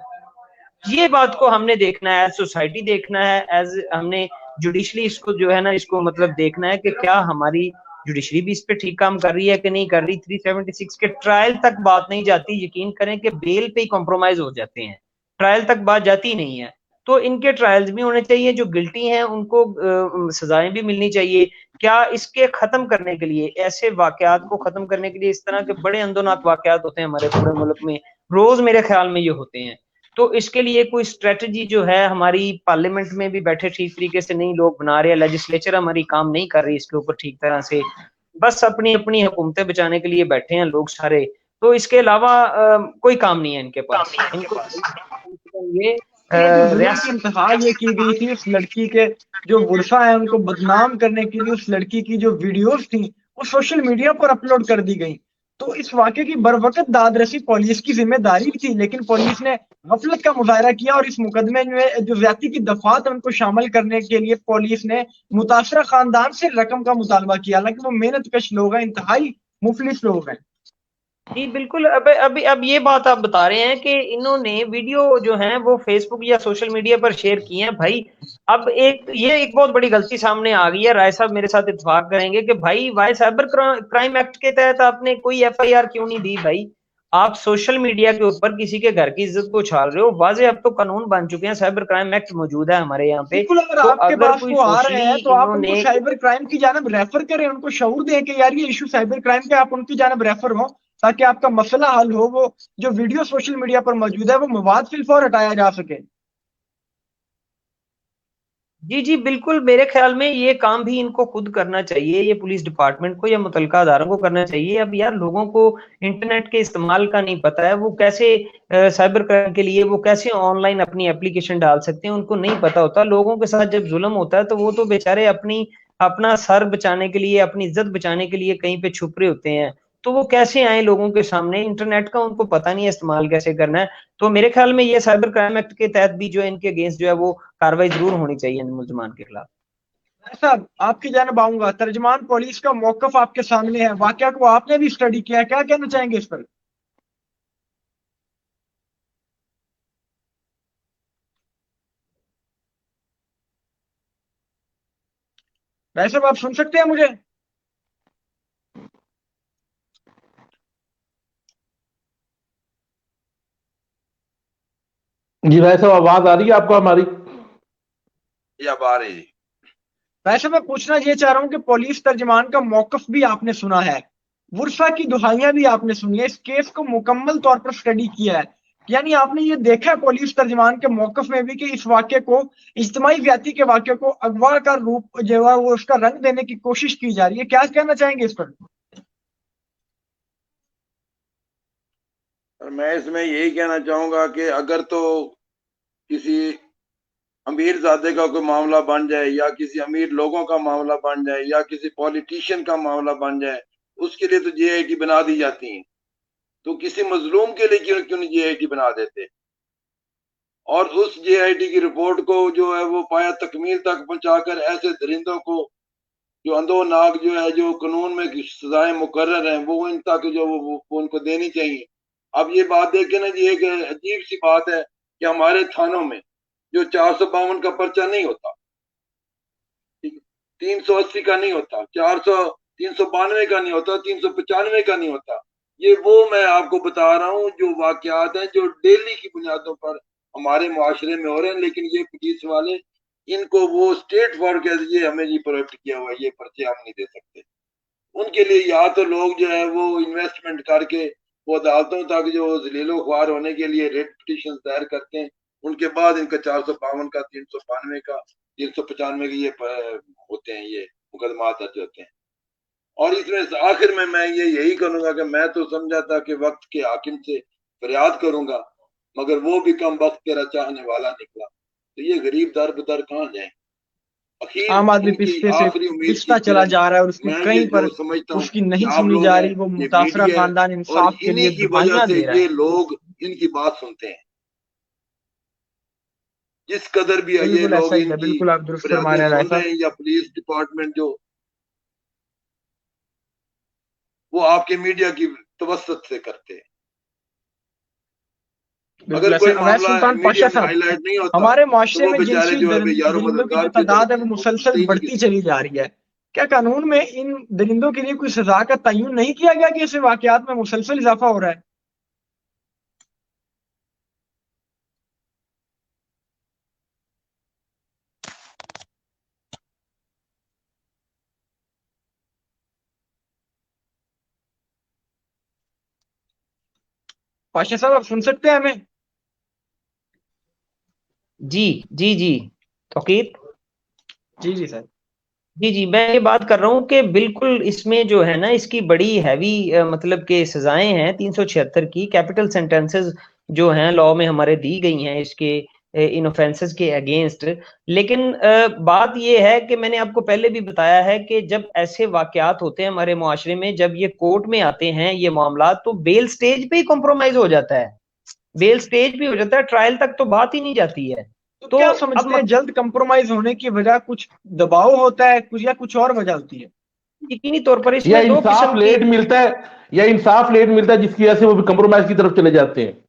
ये बात को हमने देखना है, सोसाइटी देखना है, एज हमने जुडिशली इसको जो है ना, इसको मतलब देखना है कि क्या हमारी जुडिशरी भी इस पे ठीक काम कर रही है कि नहीं कर रही। 376 के ट्रायल तक बात नहीं जाती, यकीन करें कि बेल पे ही कॉम्प्रोमाइज हो जाते हैं, ट्रायल तक बात जाती नहीं है। तो इनके ट्रायल्स भी होने चाहिए, जो गिल्टी हैं उनको सजाएं भी मिलनी चाहिए। क्या इसके खत्म करने के लिए, ऐसे वाकयात को खत्म करने के लिए, इस तरह के बड़े अंदोनाक वाकयात होते हैं हमारे पूरे मुल्क में, रोज मेरे ख्याल में ये होते हैं, तो इसके लिए कोई स्ट्रेटजी जो है हमारी पार्लियामेंट में भी बैठे ठीक तरीके से नहीं लोग बना रहे, लेजिस्लेचर हमारी काम नहीं कर रही इसके ऊपर ठीक तरह से, बस अपनी अपनी हुकूमतें बचाने के लिए बैठे हैं लोग सारे। तो इसके अलावा कोई काम नहीं है इनके पास। इनको ये
इंतहा ये की गई थी उस लड़की के जो वर्षा है उनको बदनाम करने के लिए, उस लड़की की जो वीडियोस थी वो सोशल मीडिया पर अपलोड कर दी गई। तो इस वाकये की बरवकत दाद रसी पुलिस की जिम्मेदारी थी, लेकिन पुलिस ने गफलत का मुजाहरा किया और इस मुकदमे में जो ज्यादती की दफात है उनको शामिल करने के लिए पुलिस ने मुतासरा खानदान से रकम का मुतालबा किया, हालांकि वो मेहनत कश लोग हैं, इंतहाई मुफलिस लोग हैं।
जी बिल्कुल। अब ये बात आप बता रहे हैं कि इन्होंने वीडियो जो है वो फेसबुक या सोशल मीडिया पर शेयर किए हैं भाई। अब एक बहुत बड़ी गलती सामने आ गई है, राय साहब मेरे साथ इत्तेफाक करेंगे कि भाई वाई साइबर क्राइम एक्ट के तहत आपने कोई एफआईआर क्यों नहीं दी भाई? आप सोशल मीडिया के ऊपर किसी के घर की इज्जत को उछाल रहे हो, वाजे अब तो कानून बन चुके हैं, साइबर क्राइम एक्ट मौजूद है हमारे यहाँ पे।
अगर
तो
आपके
अगर
पास
कोई
वो आ रहे हैं तो आप उनको
इन्होंने
साइबर क्राइम की जानब रेफर करें, उनको शऊर दें कि यार ये इशू साइबर क्राइम के, आप उनकी जानब रेफर हो ताकि आपका मसला हल हो, वो जो वीडियो सोशल मीडिया पर मौजूद है वो मवाद फिलफौर हटाया जा सके।
जी जी बिल्कुल, मेरे ख्याल में ये काम भी इनको खुद करना चाहिए, ये पुलिस डिपार्टमेंट को या मुतलका अदारों को करना चाहिए। अब यार लोगों को इंटरनेट के इस्तेमाल का नहीं पता है, वो कैसे साइबर क्राइम के लिए वो कैसे ऑनलाइन अपनी एप्लीकेशन डाल सकते हैं, उनको नहीं पता होता। लोगों के साथ जब जुल्म होता है तो वो तो बेचारे अपना सर बचाने के लिए, अपनी इज्जत बचाने के लिए कहीं पे छुप रहे होते हैं, तो वो कैसे आए लोगों के सामने? इंटरनेट का उनको पता नहीं है इस्तेमाल कैसे करना है। तो मेरे ख्याल में ये साइबर क्राइम एक्ट के तहत भी जो है इनके अगेंस्ट जो है वो कार्रवाई जरूर होनी चाहिए मुलजमान के खिलाफ।
साहब आपकी जानब आऊंगा, तर्जमान पुलिस का मौकफ आपके सामने है, वाकया को आपने भी स्टडी किया है, क्या कहना चाहेंगे इस पर? भाई साहब आप सुन सकते हैं मुझे?
जी भाई साहब, आवाज आ रही है आपको हमारी?
या आ रही जी।
वैसे मैं पूछना ये चाह रहा हूं कि पुलिस तर्जमान का मौकफ भी आपने सुना है, वर्षा की दुहाइयां भी आपने सुनी है, इस केस को मुकम्मल तौर पर स्टडी किया है, यानी आपने ये देखा है पुलिस तर्जमान के मौकफ में भी कि इस वाक्य को, इज्तिमाई ज्यादती के वाक्य को अगवा का रूप जो है वो उसका रंग देने की कोशिश की जा रही है, क्या कहना चाहेंगे इस पर?
मैं इसमें यही कहना चाहूंगा कि अगर तो किसी अमीर ज़ादे का कोई मामला बन जाए या किसी अमीर लोगों का मामला बन जाए या किसी पॉलिटिशियन का मामला बन जाए, उसके लिए तो जेआईटी बना दी जाती है, तो किसी मजलूम के लिए क्यों क्यों नहीं जेआईटी बना देते? और उस JIT की रिपोर्ट को जो है वो पाया तकमील तक पहुंचाकर ऐसे दरिंदों को जो अंधो नाक जो है जो कानून में सजाएं मुकर्रर हैं वो इन तक जो वो उनको देनी चाहिए। अब ये बात देखें ना जी, एक अजीब सी बात है कि हमारे थानों में जो 452 का पर्चा नहीं होता, 380 का नहीं होता, 392 का नहीं होता, 395 का नहीं होता, ये वो मैं आपको बता रहा हूँ जो वाकयात हैं जो डेली की बुनियादों पर हमारे मुआशरे में हो रहे हैं। लेकिन ये पुलिस वाले इनको वो स्टेट फॉरवर्ड कह दीजिए, हमें जी प्रोटेक्ट किया हुआ ये पर्चे हम नहीं दे सकते। उनके लिए या तो लोग जो है वो इन्वेस्टमेंट करके वो अदालतों तक जो जलीलो ख्वार होने के लिए रेट पिटिशन दायर करते हैं, उनके बाद इनका 452 का, 392 का, 395 के ये होते हैं, ये मुकदमा दर्ज होते हैं। और इसमें आखिर में मैं यही करूंगा कि मैं तो समझा था कि वक्त के हाकिम से फरियाद करूंगा, मगर वो भी कम वक्त तेरा चाहने वाला निकला। तो ये गरीब दर बदर कहाँ जाए?
आम आदमी पिछले से पिछता चला जा रहा है और उसकी कहीं पर उसकी नहीं सुनी जा रही, वो मुतासरा खानदान इंसाफ के लिए दुआएं दे रहा है।
ये लोग इनकी बात सुनते हैं जिस कदर भी है, ये लोग
बिल्कुल आप दुरुस्त फरमा रहे हैं।
या पुलिस डिपार्टमेंट जो वो आपके मीडिया की तवस्सुत से करते हैं। अगर कोई
सुल्तान पाशा साहब, हमारे मुआशरे में दरिंदों की तादाद है वो मुसलसल बढ़ती चली जा रही है। क्या कानून में इन दरिंदों के लिए कोई सजा का तयन नहीं किया गया कि ऐसे वाकयात में मुसलसल इजाफा हो रहा है? पाशा साहब, आप सुन सकते हैं हमें?
जी जी जी तौकीर
जी जी सर।
जी जी, मैं ये बात कर रहा हूँ कि बिल्कुल इसमें जो है ना इसकी बड़ी हैवी मतलब के सजाएं हैं 376 की, कैपिटल सेंटेंसेस जो हैं लॉ में हमारे दी गई हैं इसके इन ऑफेंसेस के अगेंस्ट। लेकिन बात ये है कि मैंने आपको पहले भी बताया है कि जब ऐसे वाकयात होते हैं हमारे मुआशरे में, जब ये कोर्ट में आते हैं ये मामला, तो बेल स्टेज पे ही कॉम्प्रोमाइज हो जाता है, बेल स्टेज पे हो जाता है, ट्रायल तक तो बात ही नहीं जाती है।
तो क्या समझते हैं जल्द कंप्रोमाइज होने की वजह कुछ दबाव होता है कुछ, या कुछ और वजह होती है?
यकीनी तौर पर इसमें
या इंसाफ लेट मिलता है, या इंसाफ लेट मिलता है जिसकी वजह से वो कंप्रोमाइज की तरफ चले जाते हैं?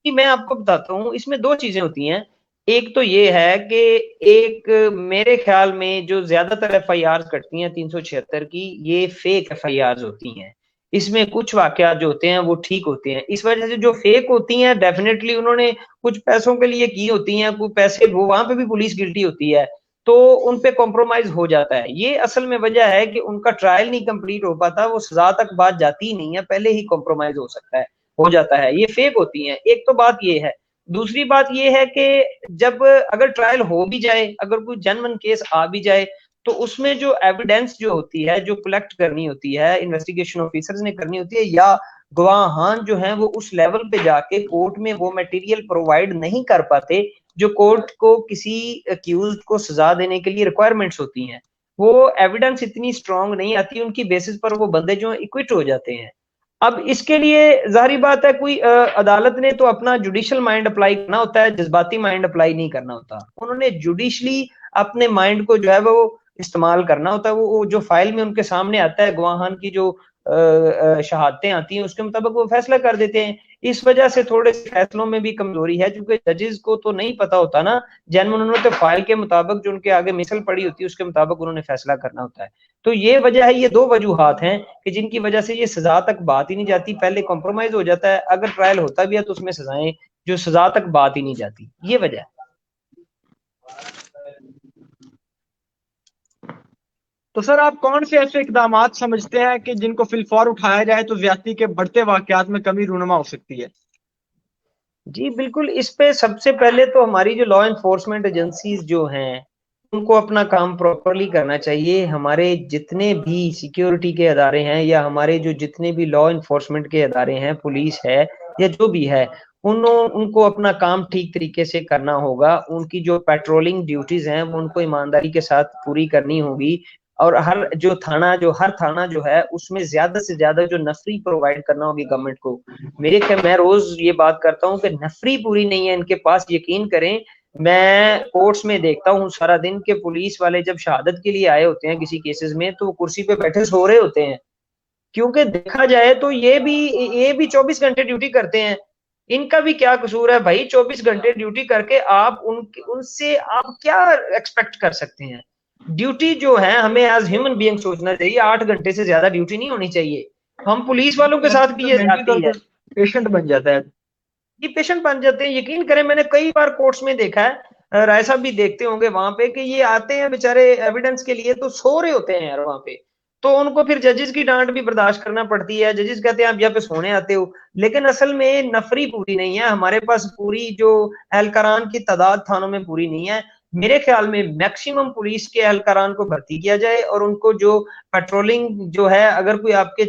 मैं आपको बताता हूँ, इसमें दो चीजें होती हैं। एक तो ये है कि एक मेरे ख्याल में जो ज्यादातर FIR कटती हैं 376 की, ये फेक FIR होती हैं। इसमें कुछ वाकयात जो होते हैं वो ठीक होते हैं, इस वजह से जो फेक होती हैं डेफिनेटली उन्होंने कुछ पैसों के लिए की होती हैं, कुछ पैसे वो वहां पे भी पुलिस गिल्टी होती है, तो उन पे कॉम्प्रोमाइज हो जाता है। ये असल में वजह है कि उनका ट्रायल नहीं कंप्लीट हो पाता, वो सजा तक बात जाती ही नहीं है, पहले ही कॉम्प्रोमाइज हो सकता है, हो जाता है। ये फेक होती हैं, एक तो बात ये है। दूसरी बात ये है कि जब अगर ट्रायल हो भी जाए, अगर कोई जनमन केस आ भी जाए, तो उसमें जो एविडेंस जो होती है, जो कलेक्ट करनी होती है, इन्वेस्टिगेशन ऑफिसर्स ने करनी होती है, या गवाहान जो हैं वो उस लेवल पे जाके कोर्ट में वो मटेरियल प्रोवाइड नहीं कर पाते जो कोर्ट को किसी अक्यूज्ड को सजा देने के लिए रिक्वायरमेंट्स होती हैं, वो एविडेंस इतनी स्ट्रांग नहीं आती, उनकी बेसिस पर वो बंदे जो इक्विट हो जाते हैं। अब इसके लिए जाहिर बात है कोई अदालत ने तो अपना जुडिशियल माइंड अप्लाई करना होता है, जज्बाती माइंड अप्लाई नहीं करना होता। उन्होंने जुडिशली अपने माइंड को जो है वो इस्तेमाल करना होता है। वो जो फाइल में उनके सामने आता है, गवाहान की जो शहादतें आती हैं, उसके मुताबिक वो फैसला कर देते हैं। इस वजह से थोड़े से फैसलों में भी कमजोरी है, क्योंकि जजेस को तो नहीं पता होता ना, जैनमन उन्होंने तो फाइल के मुताबिक जो उनके आगे मिसल पड़ी होती है उसके मुताबिक उन्होंने फैसला करना होता है। तो ये वजह है, ये दो वजूहात हैं कि जिनकी वजह से ये सजा तक बात ही नहीं जाती, पहले कॉम्प्रोमाइज हो जाता है, अगर ट्रायल होता भी है तो उसमें सजाएं जो सजा तक बात ही नहीं जाती, ये वजह है।
तो सर आप कौन से ऐसे इकदाम समझते हैं कि जिनको फिलफौर उठाया जाए तो ज्यादती के बढ़ते वाकयात में कमी रूनुमा हो सकती है?
जी बिल्कुल, इस पे सबसे पहले तो हमारी जो लॉ एनफोर्समेंट एजेंसीज जो हैं उनको अपना काम प्रॉपरली करना चाहिए। हमारे जितने भी सिक्योरिटी के अदारे हैं या हमारे जो जितने भी लॉ एनफोर्समेंट के अदारे हैं, पुलिस है या जो भी है, उनको अपना काम ठीक तरीके से करना होगा। उनकी जो पेट्रोलिंग ड्यूटीज हैं वो उनको ईमानदारी के साथ पूरी करनी होगी। और हर थाना जो है उसमें ज्यादा से ज्यादा जो नफरी प्रोवाइड करना होगी गवर्नमेंट को। मैं रोज ये बात करता हूँ कि नफरी पूरी नहीं है इनके पास, यकीन करें। मैं कोर्ट्स में देखता हूँ सारा दिन के पुलिस वाले जब शहादत के लिए आए होते हैं किसी केसेस में, तो कुर्सी पे बैठे सो रहे होते हैं, क्योंकि देखा जाए तो ये भी 24 घंटे ड्यूटी करते हैं। इनका भी क्या कसूर है भाई? 24 घंटे ड्यूटी करके आप उनसे आप क्या एक्सपेक्ट कर सकते हैं? ड्यूटी जो है हमें एज ह्यूमन बीइंग सोचना चाहिए, 8 घंटे से ज्यादा ड्यूटी नहीं होनी चाहिए। हम पुलिस वालों के साथ भी ये जाती है,
पेशेंट बन जाता है,
ये पेशेंट बन जाते हैं। यकीन करें मैंने कई बार कोर्ट्स में देखा है, राय साहब भी देखते होंगे वहां पे, कि ये आते हैं बेचारे एविडेंस के लिए तो सो रहे होते हैं यार वहां पे। तो उनको फिर जजेस की डांट भी बर्दाश्त करना पड़ती है, जजेस कहते हैं आप यहाँ पे सोने आते हो, लेकिन असल में नफरी पूरी नहीं है हमारे पास। पूरी जो एहलकारान की तादाद थानों में पूरी नहीं है। मेरे ख्याल में मैक्सिमम पुलिस के एहलकारान को भर्ती किया जाए, और उनको जो पेट्रोलिंग जो है, अगर कोई आपके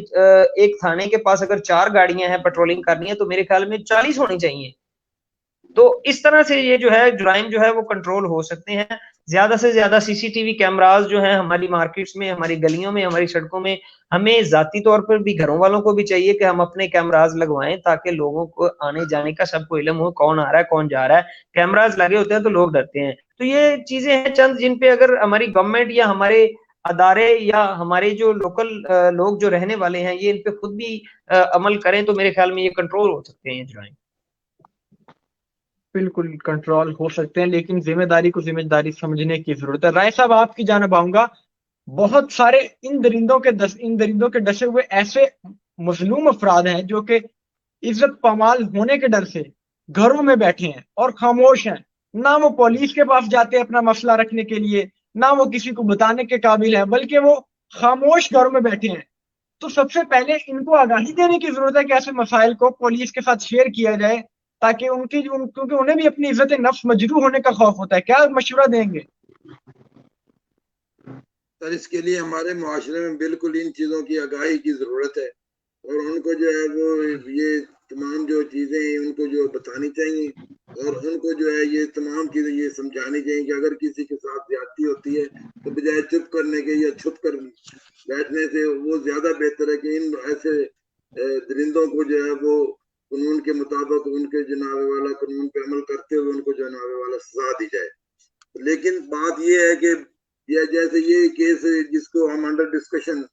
एक थाने के पास अगर 4 गाड़ियां हैं पेट्रोलिंग करनी है, तो मेरे ख्याल में 40 होनी चाहिए। तो इस तरह से ये जो है जुराइम जो है वो कंट्रोल हो सकते हैं। ज्यादा से ज्यादा सीसीटीवी कैमरास जो हैं हमारी मार्केट्स में, हमारी गलियों में, हमारी सड़कों में, हमें जाती तौर पर भी घरों वालों को भी चाहिए कि हम अपने कैमरास लगवाएं, ताकि लोगों को आने जाने का सबको इल्म हो, कौन आ रहा है कौन जा रहा है। कैमरास लगे होते हैं तो लोग डरते हैं। तो ये चीजें हैं चंद जिन पे अगर हमारी गवर्नमेंट या हमारे अदारे या हमारे जो लोकल लोग जो रहने वाले हैं ये इन पे खुद भी अमल करें, तो मेरे ख्याल में ये कंट्रोल हो सकते हैं जुराइम।
बिल्कुल कंट्रोल हो सकते हैं, लेकिन जिम्मेदारी को जिम्मेदारी समझने की जरूरत है। राय साहब आपकी जानब आऊंगा। बहुत सारे इन दरिंदों के डसे हुए ऐसे मजलूम अफराद हैं जो कि इज्जत पामाल होने के डर से घरों में बैठे हैं और खामोश हैं। ना वो पुलिस के पास जाते हैं अपना मसला रखने के लिए, ना वो किसी को बताने के काबिल है, बल्कि वो खामोश घरों में बैठे हैं। तो सबसे पहले इनको आगाही देने की जरूरत है कि ऐसे मसाइल को पुलिस के साथ शेयर किया जाए, ताकि क्योंकि उन्हें भी अपनी इज्जत नफ्स मजरूह होने का खौफ होता है। क्या मशवरा देंगे
सर? इसके लिए हमारे मुआशरे में बिल्कुल इन चीजों की आगाही की जरूरत है, और उनको जो है वो ये तमाम जो चीजें हैं उनको जो बतानी चाहिए, और उनको जो है ये तमाम चीजें ये समझानी चाहिए कि अगर किसी के साथ ज्यादती होती है तो बजाय चुप करने के या छुप कर बैठने से वो ज्यादा बेहतर है कि इन ऐसे दरिंदों को जो है वो कानून के मुताबिक उनके जनाबे वाला कानून पे अमल करते हुए उनको जनाबे वाला सजा दी जाए। लेकिन बात ये है कि या जैसे ये केस जिसको हम अंडर डिस्कशन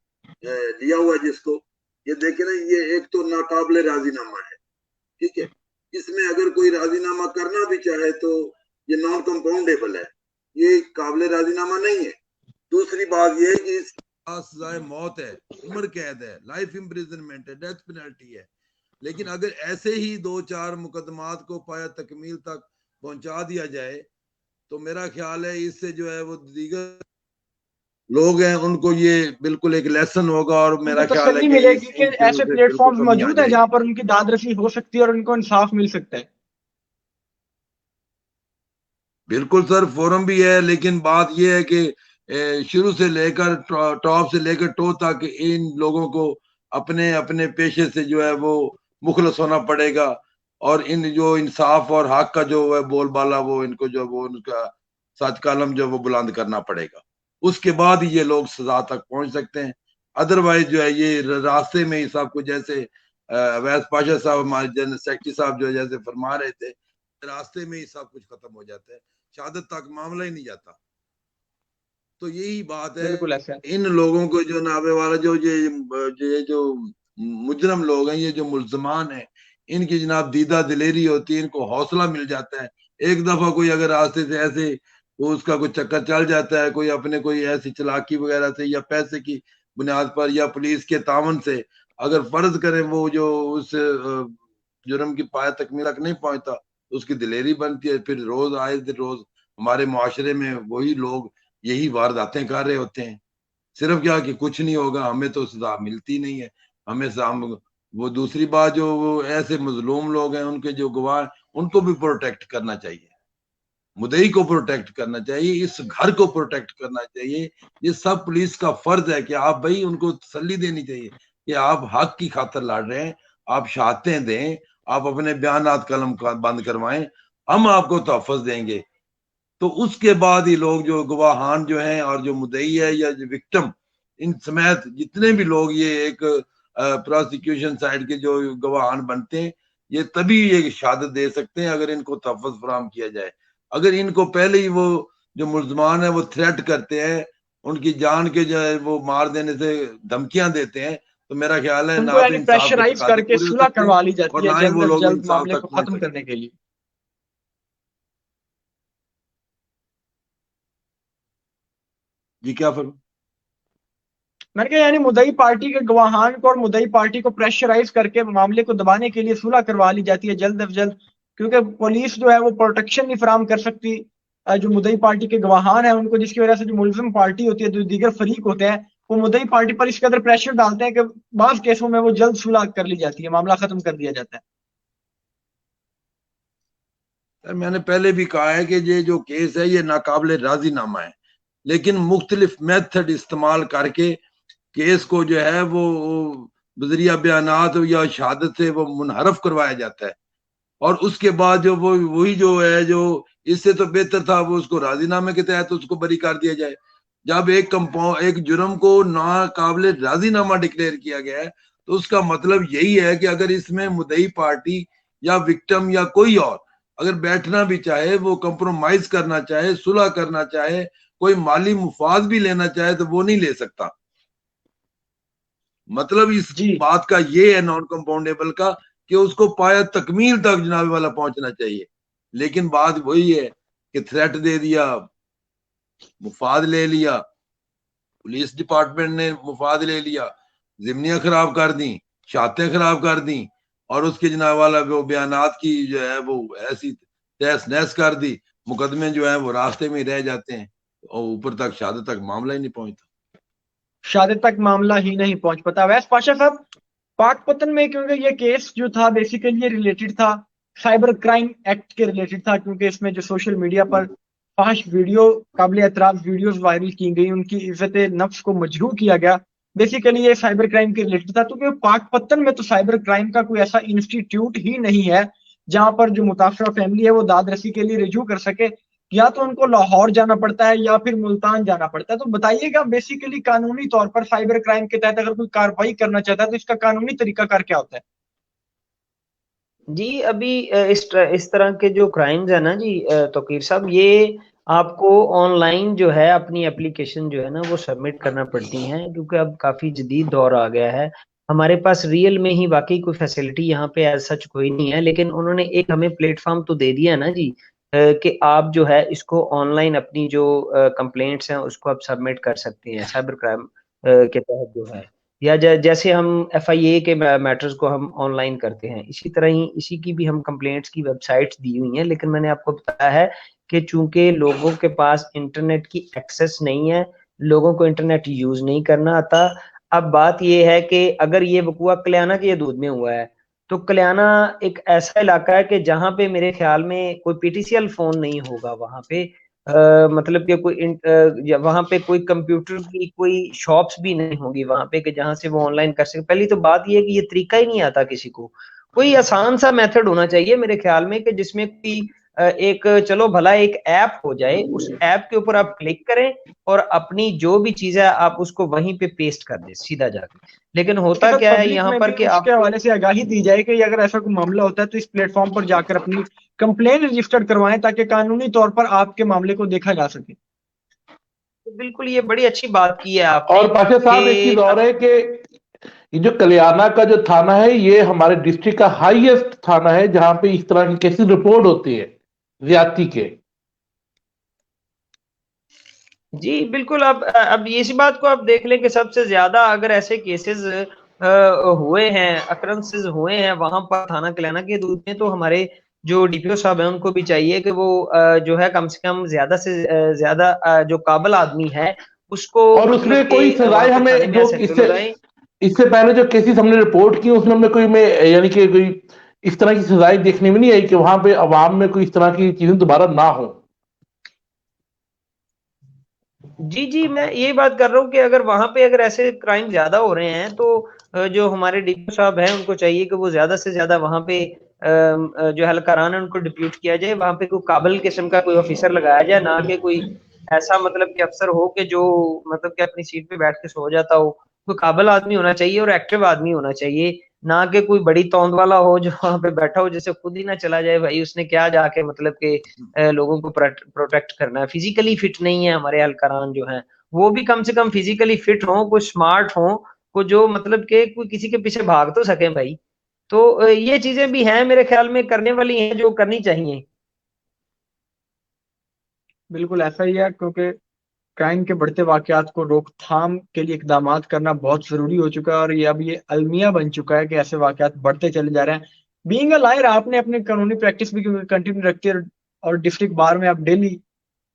लिया हुआ, जिसको ये देखे ना, ये एक तो नाकाबिले राजीनामा है, ठीक है। इसमें अगर कोई राजीनामा करना भी चाहे तो ये नॉन कंपाउंडेबल है, ये काबिले राजीनामा नहीं है। दूसरी बात ये है कि सजाए मौत है, उम्र कैद है, लाइफ इम्प्रिजनमेंट है, डेथ पेनल्टी है। लेकिन अगर ऐसे ही 2-4 मुकदमात को पाया तकमील तक पहुंचा दिया जाए तो मेरा ख्याल है इससे जो है वो दीगर लोग हैं उनको ये बिल्कुल एक लेसन होगा, और मेरा ख्याल है कि
मिलेगी कि ऐसे प्लेटफॉर्म्स मौजूद हैं जहां पर उनकी दादरसी हो सकती है और उनको इंसाफ मिल सकता है।
बिल्कुल सर, फोरम भी है, लेकिन बात यह है कि शुरू से लेकर टॉप से लेकर टो तक इन लोगों को अपने अपने पेशे से जो है वो मुखलस होना पड़ेगा, और इन जो इंसाफ और हक का जो है बोलबाला वो इनको जो वो उनका सच कलम जो वो बुलंद करना पड़ेगा। उसके बाद ही ये लोग सजा तक पहुंच सकते हैं। अदरवाइज जो है ये रास्ते में ही सब कुछ, जैसे अवैस पाशा साहब हमारे जनरल सेक्रेटरी साहब जो जैसे फरमा रहे थे, रास्ते में ही सब कुछ खत्म हो जाता है, शहादत तक मामला ही नहीं जाता। तो यही बात है, इन लोगों को जो नावे वाला जो मुजरम लोग हैं, ये जो मुल्जमान है, इनकी जनाब दीदा दिलेरी होती है, इनको हौसला मिल जाता है। एक दफा कोई अगर रास्ते से ऐसे वो उसका कोई चक्कर चल जाता है, कोई अपने कोई ऐसी चालाकी वगैरह से या पैसे की बुनियाद पर या पुलिस के तावन से अगर फर्ज करें वो जो उस जुर्म की पाया तकमील तक नहीं पहुंचता, उसकी दिलेरी बनती है। फिर रोज आए दिन रोज हमारे मुआशरे में वही लोग यही वारदातें कर रहे होते हैं। सिर्फ क्या कि कुछ नहीं होगा, हमें तो सजा मिलती नहीं है, हमें वो दूसरी बात जो वो ऐसे मजलूम लोग हैं उनके जो गवाह, उनको भी प्रोटेक्ट करना चाहिए, मुदई को प्रोटेक्ट करना चाहिए, इस घर को प्रोटेक्ट करना चाहिए। ये सब पुलिस का फर्ज है कि आप भाई उनको तसल्ली देनी चाहिए कि आप हक की खातर लड़ रहे हैं, आप शहादतें दें, आप अपने बयानात कलम बंद करवाएं, हम आपको तहफ़्फ़ुज़ देंगे। तो उसके बाद ही लोग जो गवाहान जो हैं और जो मुद्दई है या जो विक्टिम, इन समेत जितने भी लोग ये एक प्रोसिक्यूशन साइड के जो गवाहान बनते हैं, ये तभी ये शहादत दे सकते हैं अगर इनको तहफ़्फ़ुज़ फराहम किया जाए। अगर इनको पहले ही वो जो मुल्ज़मान है वो थ्रेट करते हैं, उनकी जान के जो है वो मार देने से धमकियां देते हैं, तो मेरा ख्याल है
उनको
ना तो
यानी
इंसाफ के
प्रेशराइज
तकाज़े
करके
पूरे हो
सुलह
सकते हैं
करवा ली
और
जाती है
ना ही वो
जल्द
लोग
जल्द
इंसाफ
मामले
तक
को
पहुंच
खत्म
सकते
करने के लिए।
जी क्या फर्म?
मैंने कहा यानी मुद्दई पार्टी के गवाहान को और मुद्दई पार्टी को प्रेशराइज करके मामले को दबाने के लिए सुलह करवा ली जाती है जल्द से जल्द, क्योंकि पुलिस जो है वो प्रोटेक्शन नहीं फराम कर सकती जो मुद्दई पार्टी के गवाहान है उनको, जिसकी वजह से जो मुलजिम पार्टी होती है, जो दीगर फरीक होते हैं, वो मुद्दई पार्टी पर इस कदर प्रेशर डालते हैं कि बाज केसों में वो जल्द सुलह कर ली जाती है, मामला खत्म कर दिया जाता है।
मैंने पहले भी कहा है कि ये जो केस है ये नाकाबिले राजीनामा है, लेकिन मुख्तलिफ मेथड इस्तेमाल करके केस को जो है वो बजरिया बयानात या शहादत से वो मुनहरफ करवाया जाता है, और उसके बाद जो वो वही जो है जो इससे तो बेहतर था वो उसको राजीनामे के तहत उसको बरी कर दिया जाए। जब एक जुर्म को नाकाबिले राजीनामा डिक्लेयर किया गया है तो उसका मतलब यही है कि अगर इसमें मुद्दई पार्टी या विक्टिम या कोई और अगर बैठना भी चाहे, वो कंप्रोमाइज करना चाहे, सुलह करना चाहे, कोई माली मुफाद भी लेना चाहे तो वो नहीं ले सकता। मतलब इस बात का ये है नॉन कंपाउंडेबल का कि उसको पाया तकमील तक जनाब वाला पहुंचना चाहिए, लेकिन बात वही है कि थ्रेट दे दिया, मुफाद ले लिया, पुलिस डिपार्टमेंट ने मुफाद ले लिया, जिम्नियां खराब कर दी, शहादतें खराब कर दी, और उसके जनाब वाला वो बयानात की जो है वो ऐसी तहस नहस कर दी, मुकदमे जो है वो रास्ते में रह जाते हैं और ऊपर तक शहादत तक मामला ही नहीं पहुंचता।
शहादत तक मामला ही नहीं पहुंच पाता। वैसे पाशा साहब, पाकपतन में क्योंकि ये केस जो था बेसिकली ये रिलेटेड था साइबर क्राइम एक्ट के रिलेटेड था, क्योंकि इसमें जो सोशल मीडिया पर फाश वीडियो काबिल एतराज वीडियोस वायरल की गई, उनकी इज्जत नफ्स को मजरूह किया गया, बेसिकली ये साइबर क्राइम के रिलेटेड था। तो क्योंकि पाकपतन में तो साइबर क्राइम का कोई ऐसा इंस्टीट्यूट ही नहीं है जहां पर जो मुतासरा फैमिली है वो दाद रसी के लिए रिजू कर सके, या तो उनको लाहौर जाना पड़ता है या फिर मुल्तान जाना पड़ता है। तो बताइएगा बेसिकली कानूनी तौर पर साइबर क्राइम के तहत अगर कोई कार्रवाई करना चाहता है तो इसका कानूनी तरीकाकार क्या होता है?
जी, अभी इस तरह के जो क्राइम्स है ना जी तौकीर साहब, ये आपको ऑनलाइन जो है अपनी एप्लीकेशन जो है ना वो सबमिट करना पड़ती हैं, क्योंकि अब काफ़ी जदीद दौर आ गया है। हमारे पास रियल में ही वाकई कोई फैसिलिटी यहाँ पे एज सच कोई नहीं है, लेकिन उन्होंने एक हमें प्लेटफॉर्म तो दे दिया है ना जी कि आप जो है इसको ऑनलाइन अपनी जो कंप्लेंट्स हैं उसको आप सबमिट कर सकते हैं साइबर क्राइम के तहत जो है, या जैसे हम FIA के मैटर्स को हम ऑनलाइन करते हैं, इसी तरह ही इसी की भी हम कंप्लेंट्स की वेबसाइट्स दी हुई हैं। लेकिन मैंने आपको बताया है कि चूंकि लोगों के पास इंटरनेट की एक्सेस नहीं है, लोगों को इंटरनेट यूज नहीं करना आता। अब बात ये है कि अगर ये वकुआ कल्याणा के दूध में हुआ है, तो कल्याणा एक ऐसा इलाका है कि जहाँ पे मेरे ख्याल में कोई PTCL फोन नहीं होगा वहां पे, मतलब कि कोई वहां पे कोई कंप्यूटर की कोई शॉप्स भी नहीं होंगी वहां पे कि जहां से वो ऑनलाइन कर सके। पहली तो बात ये है कि ये तरीका ही नहीं आता किसी को। कोई आसान सा मेथड होना चाहिए मेरे ख्याल में कि जिसमें कोई एक चलो भला एक ऐप हो जाए, उस ऐप के ऊपर आप क्लिक करें और अपनी जो भी चीज है आप उसको वहीं पे पेस्ट कर दें सीधा जाके। लेकिन होता क्या है यहाँ पर कि
आपके हवाले से आगाही दी जाए कि अगर ऐसा कोई मामला होता है तो इस प्लेटफॉर्म पर जाकर अपनी कंप्लेन रजिस्टर करवाएं ताकि कानूनी तौर पर आपके मामले को देखा जा सके।
तो बिल्कुल ये बड़ी अच्छी बात की है आपने।
और पाशा साहब एक चीज और है कि ये जो कल्याणा का जो थाना है ये हमारे डिस्ट्रिक्ट का हाईएस्ट थाना है जहां पे इस तरह की केसेस रिपोर्ट होती है ज्यादती के।
जी बिल्कुल। अब इसी बात को आप देख लें कि सबसे ज्यादा अगर ऐसे केसेस हुए हैं, अक्रंसेस हुए हैं वहां पर थाना कल्याणा के दूध में, तो हमारे जो DPO साहब हैं उनको भी चाहिए कि वो जो है कम से कम ज्यादा से ज्यादा जो काबिल आदमी है उसको,
और उसमें
मतलब
कोई सजाए हमें जो इससे पहले जो केसेस हमने रिपोर्ट की उसमें हमें कोई यानी कि कोई इस तरह की सजाएं देखने में नहीं आई कि वहां पे अवाम में कोई इस तरह की चीजें दोबारा ना हो।
जी मैं यही बात कर रहा हूँ कि अगर वहां पे अगर ऐसे क्राइम ज्यादा हो रहे हैं तो जो हमारे DPO साहब हैं उनको चाहिए कि वो ज्यादा से ज्यादा वहां पे जो हलकारान है उनको डिप्यूट किया जाए, वहां पे कोई काबिल किस्म का कोई ऑफिसर लगाया जाए, ना कि कोई ऐसा मतलब कि अफसर हो कि जो मतलब कि अपनी सीट पे बैठ के सो जाता हो। कोई काबिल आदमी होना चाहिए और एक्टिव आदमी होना चाहिए, ना कि कोई बड़ी तौंद वाला हो जो वहां पे बैठा हो, जैसे खुद ही ना चला जाए भाई, उसने क्या जाके मतलब कि लोगों को प्रोटेक्ट करना है। फिजिकली फिट नहीं है हमारे हलकारान जो हैं, वो भी कम से कम फिजिकली फिट हो, कुछ स्मार्ट हो, को जो मतलब कि कोई किसी के पीछे भाग तो सके भाई। तो ये चीजें भी हैं मेरे ख्याल में करने वाली हैं, जो करनी चाहिए।
बिल्कुल ऐसा ही है, क्योंकि क्राइम के बढ़ते वाकयात को रोकथाम के लिए इकदाम करना बहुत जरूरी हो चुका है, और ये अब ये अलमिया बन चुका है कि ऐसे वाकयात बढ़ते चले जा रहे हैं। बीइंग अ लॉयर, आपने अपनी कानूनी प्रैक्टिस भी कंटिन्यू रखती है, और डिस्ट्रिक्ट बार में आप डेली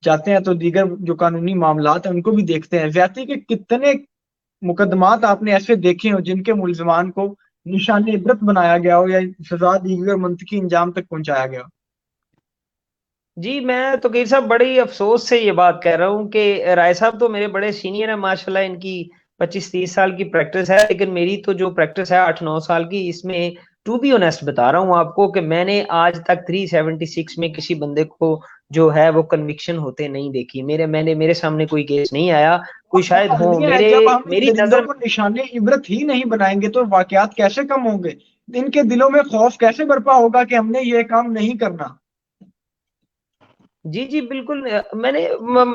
जाते हैं, तो दीगर जो कानूनी मामलात हैं उनको भी देखते हैं। ज्यादती के कितने मुकदमात आपने ऐसे देखे हो जिनके मुलजमान को निशान इबरत बनाया गया हो या सजा दी गई और मंतकी इंजाम तक पहुंचाया गया हो?
जी, मैं तो कई साहब बड़े ही अफसोस से ये बात कह रहा हूँ कि राय साहब तो मेरे बड़े सीनियर हैं माशाल्लाह, इनकी 25-30 साल की प्रैक्टिस है, लेकिन मेरी तो जो प्रैक्टिस है 8-9 साल की, इसमें टू बी ऑनेस्ट बता रहा हूँ आपको कि मैंने आज तक 376 में किसी बंदे को जो है वो कन्विक्शन होते नहीं देखी। मेरे सामने कोई केस नहीं आया, कोई शायद हो
जब हम
मेरी
दरिंदों
नजर।
को निशाने इबरत ही नहीं बनाएंगे तो वाकयात कैसे कम होंगे? इनके दिलों में खौफ कैसे बर्पा होगा कि हमने ये काम नहीं करना?
जी जी बिल्कुल,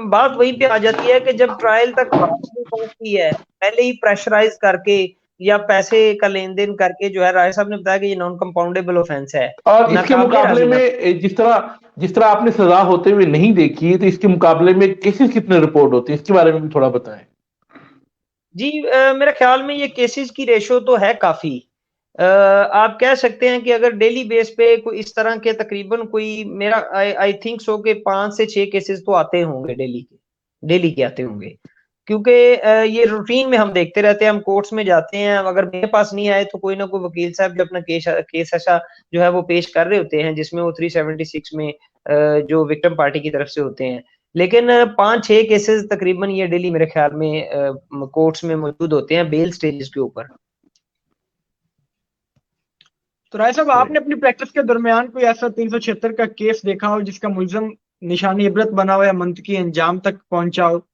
बात वहीं पे आ जाती है कि जब ट्रायल तक बात नहीं पहुंचती है, पहले ही प्रेशराइज करके या पैसे का लेन देन करके, जो है राय साहब ने बताया कि ये नॉन कंपाउंडेबल ऑफेंस है,
और इसके मुकाबले में जिस तरह आपने सजा होते हुए नहीं देखी है, तो इसके मुकाबले में केसेस कितने रिपोर्ट होते हैं, इसके बारे में भी थोड़ा बताएं।
जी, मेरे ख्याल में ये केसेस की रेशो तो है काफी। आप कह सकते हैं कि अगर डेली बेस पे कोई इस तरह के तकरीबन कोई मेरा आई थिंक सो के 5 से 6 केसेस तो आते होंगे डेली के आते होंगे, क्योंकि ये रूटीन में हम देखते रहते हैं, हम कोर्ट्स में जाते हैं, अगर मेरे पास नहीं आए तो कोई ना कोई वकील साहब जो अपना केस ऐसा जो है वो पेश कर रहे होते हैं, जिसमें वो 376 में जो विक्टिम पार्टी की तरफ से होते हैं। लेकिन 5-6 केसेस तकरीबन ये डेली मेरे ख्याल में कोर्ट्स में मौजूद होते हैं बेल स्टेजेस के ऊपर।
तो राय साहब, आपने अपनी प्रैक्टिस के दरमियान कोई ऐसा 376 का केस देखा हो जिसका मुलजम निशानी इबरत बना हो या मंतकी अंजाम तक पहुंचा हो?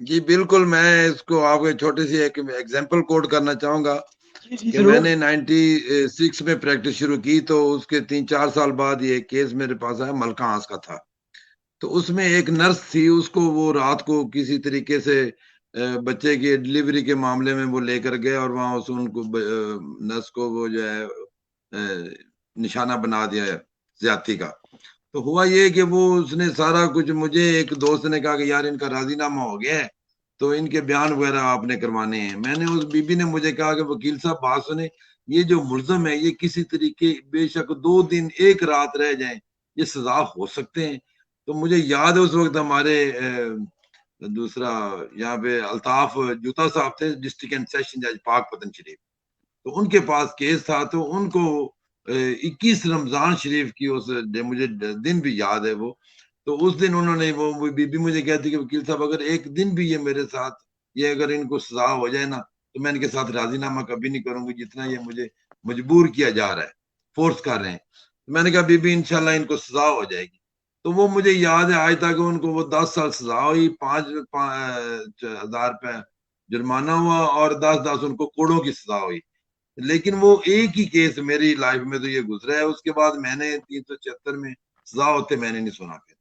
जी बिल्कुल, मैं इसको आपको छोटी सी एक एग्जांपल कोट करना चाहूंगा कि मैंने 96 में प्रैक्टिस शुरू की, तो उसके 3-4 साल बाद ये केस मेरे पास आया, मलका हांस का था। तो उसमें एक नर्स थी, उसको वो रात को किसी तरीके से बच्चे की डिलीवरी के मामले में वो लेकर गए, और वहां उस उनको नर्स को वो जो है निशाना बना दिया ज्यादती का। तो हुआ ये कि वो उसने सारा कुछ, मुझे एक दोस्त ने कहा कि यार इनका राजीनामा हो गया है, तो इनके बयान वगैरह आपने करवाने हैं। मैंने उस बीबी ने मुझे कहा कि वकील साहब बात सुने, ये जो मुल्जम है ये किसी तरीके बेशक 2 दिन 1 रात रह जाए, ये सजा हो सकते हैं। तो मुझे याद है उस वक्त हमारे दूसरा यहाँ पे अल्ताफ जूता साहब थे, डिस्ट्रिक्ट एंड सेशन जज पाकपतन शरीफ, तो उनके पास केस था। तो उनको 21 रमजान शरीफ की उस मुझे दिन भी याद है वो, तो उस दिन उन्होंने वो बीबी मुझे कहती कि वकील साहब अगर एक दिन भी ये मेरे साथ ये अगर इनको सजा हो जाए ना, तो मैं इनके साथ राजीनामा कभी नहीं करूंगी, जितना ये मुझे मजबूर किया जा रहा है, फोर्स कर रहे हैं। तो मैंने कहा बीबी इंशाल्लाह इनको सजा हो जाएगी। तो वो मुझे याद है आज तक, उनको वो 10 साल सजा हुई, 5,000 रुपए जुर्माना हुआ और 10-10 उनको कोड़ों की सजा हुई। लेकिन वो एक ही केस मेरी लाइफ में तो ये गुजरा है, उसके बाद मैंने 376 में सजा होते मैंने नहीं सुना। फिर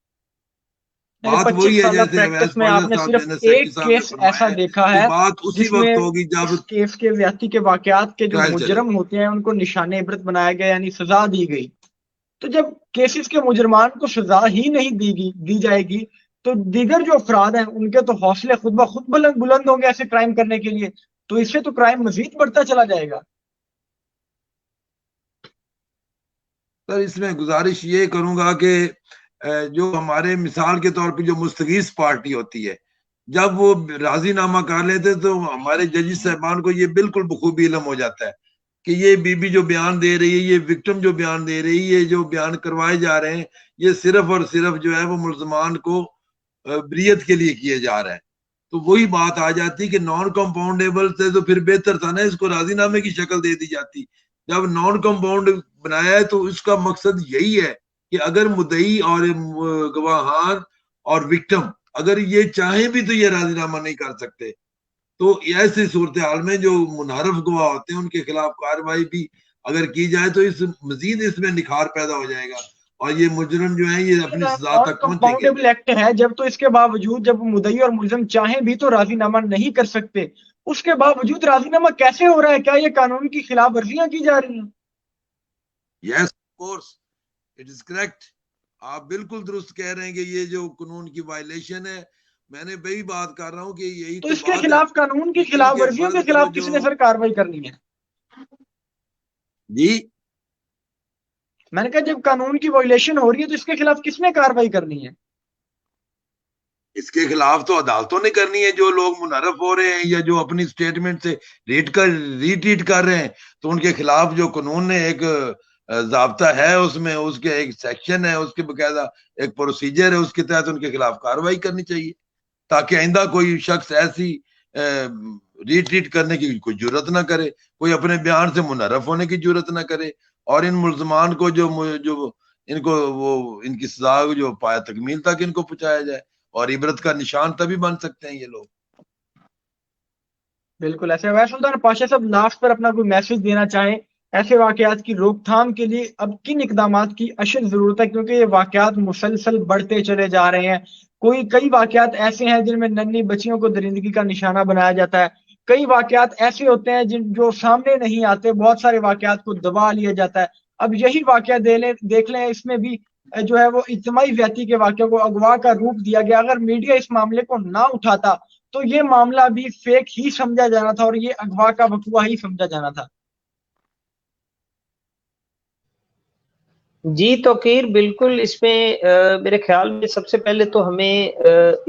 बात वही है जैसे
में आपने सिर्फ एक केस ऐसा देखा है
बात उसी वक्त होगी जब
केस के ज्यादती के वाकयात के जो मुजरम होते हैं उनको निशाने इबरत बनाया गया, यानी सजा दी गई। तो जब केसेस के मुजरमान को सजा ही नहीं दी जाएगी, तो दीगर जो अफराद हैं उनके तो हौसले खुद ब खुद बुलंद होंगे ऐसे क्राइम करने के लिए, तो इससे तो क्राइम मजीद बढ़ता चला जाएगा।
सर इसमें गुजारिश ये करूंगा कि जो हमारे मिसाल के तौर पे जो मुस्तगीस पार्टी होती है, जब वो राजीनामा कर लेते तो हमारे जजी साहबान को ये बिल्कुल बखूबी इल्म हो जाता है कि ये बीबी जो बयान दे रही है, ये विक्टिम जो बयान दे रही है, जो बयान करवाए जा रहे हैं, ये सिर्फ और सिर्फ जो है वो मुल्जमान को बरियत के लिए किए जा रहा है। तो वही बात आ जाती कि नॉन कंपाउंडेबल से तो फिर बेहतर था ना इसको राजीनामे की शक्ल दे दी जाती। जब नॉन कंपाउंड बनाया है तो इसका मकसद यही है कि अगर मुद्दई और गवाहान और विक्टिम अगर ये चाहें भी तो ये राजीनामा नहीं कर सकते, तो ऐसी सूरत हाल में जो मुनहरफ गवाह होते हैं उनके खिलाफ कार्रवाई भी अगर की जाए तो इस मजीद इसमें निखार पैदा हो जाएगा और ये मुजरिम जो है ये अपनी सजा तक पहुंचेंगे।
कंपाउंडेबल एक्ट है जब, तो इसके बावजूद जब मुद्दई और मुलजिम चाहें भी तो राजीनामा नहीं कर सकते, उसके बावजूद राजीनामा कैसे हो रहा है? क्या ये कानून की खिलाफ वर्जियां की जा रही हैं?
Yes of course, it is correct. आप बिल्कुल दुरुस्त कह रहे हैं कि ये जो कानून की वायलेशन है, मैंने वही बात कर रहा हूँ कि यही
तो इसके खिलाफ कानून की खिलाफ वर्जियों के खिलाफ किसने फिर कार्रवाई करनी है?
जी
मैंने कहा जब कानून की वायलेशन हो रही है तो इसके खिलाफ किसने कार्रवाई करनी है?
इसके खिलाफ तो अदालतों ने करनी है। जो लोग मुनहरफ हो रहे हैं या जो अपनी स्टेटमेंट से रीट्रीट कर रहे हैं तो उनके खिलाफ जो कानून ने एक ज़ाब्ता है, उसमें उसके एक सेक्शन है, उसके बकायदा एक प्रोसीजर है, उसके तहत उनके खिलाफ कार्रवाई करनी चाहिए ताकि आइंदा कोई शख्स ऐसी रीट्रीट करने की कोई जरूरत ना करे, कोई अपने बयान से मुनहरफ होने की जरूरत ना करे और इन मुल्जमान को जो इनको वो इनकी सजा जो पाया तकमील तक इनको पहुंचाया जाए और इबरत का निशान तभी बन सकते हैं ये लोग।
बिल्कुल ऐसे। वैसे सुल्तान पाशा साहब लास्ट पर अपना कोई मैसेज देना चाहें ऐसे वाकयात की रोकथाम के लिए अब किन इकदामात की अशद जरूरत है, क्योंकि ये वाकयात मुसलसल बढ़ते चले जा रहे हैं। कई वाकयात ऐसे हैं जिनमें नन्ही बच्चियों को दरिंदगी का निशाना बनाया जाता है, कई वाकयात ऐसे होते हैं जो सामने नहीं आते, बहुत सारे वाकयात को दबा लिया जाता है। अब यही वाकया देख लें, इसमें भी जो है वो इज्तिमाई ज्यादती के वाकये को अगवा का रूप दिया गया। अगर मीडिया इस मामले को ना उठाता तो ये मामला भी फेक ही समझा जाना था और ये अगवा का वकूआ ही समझा जाना था।
जी तौकीर, बिल्कुल इसमें मेरे ख्याल में सबसे पहले तो हमें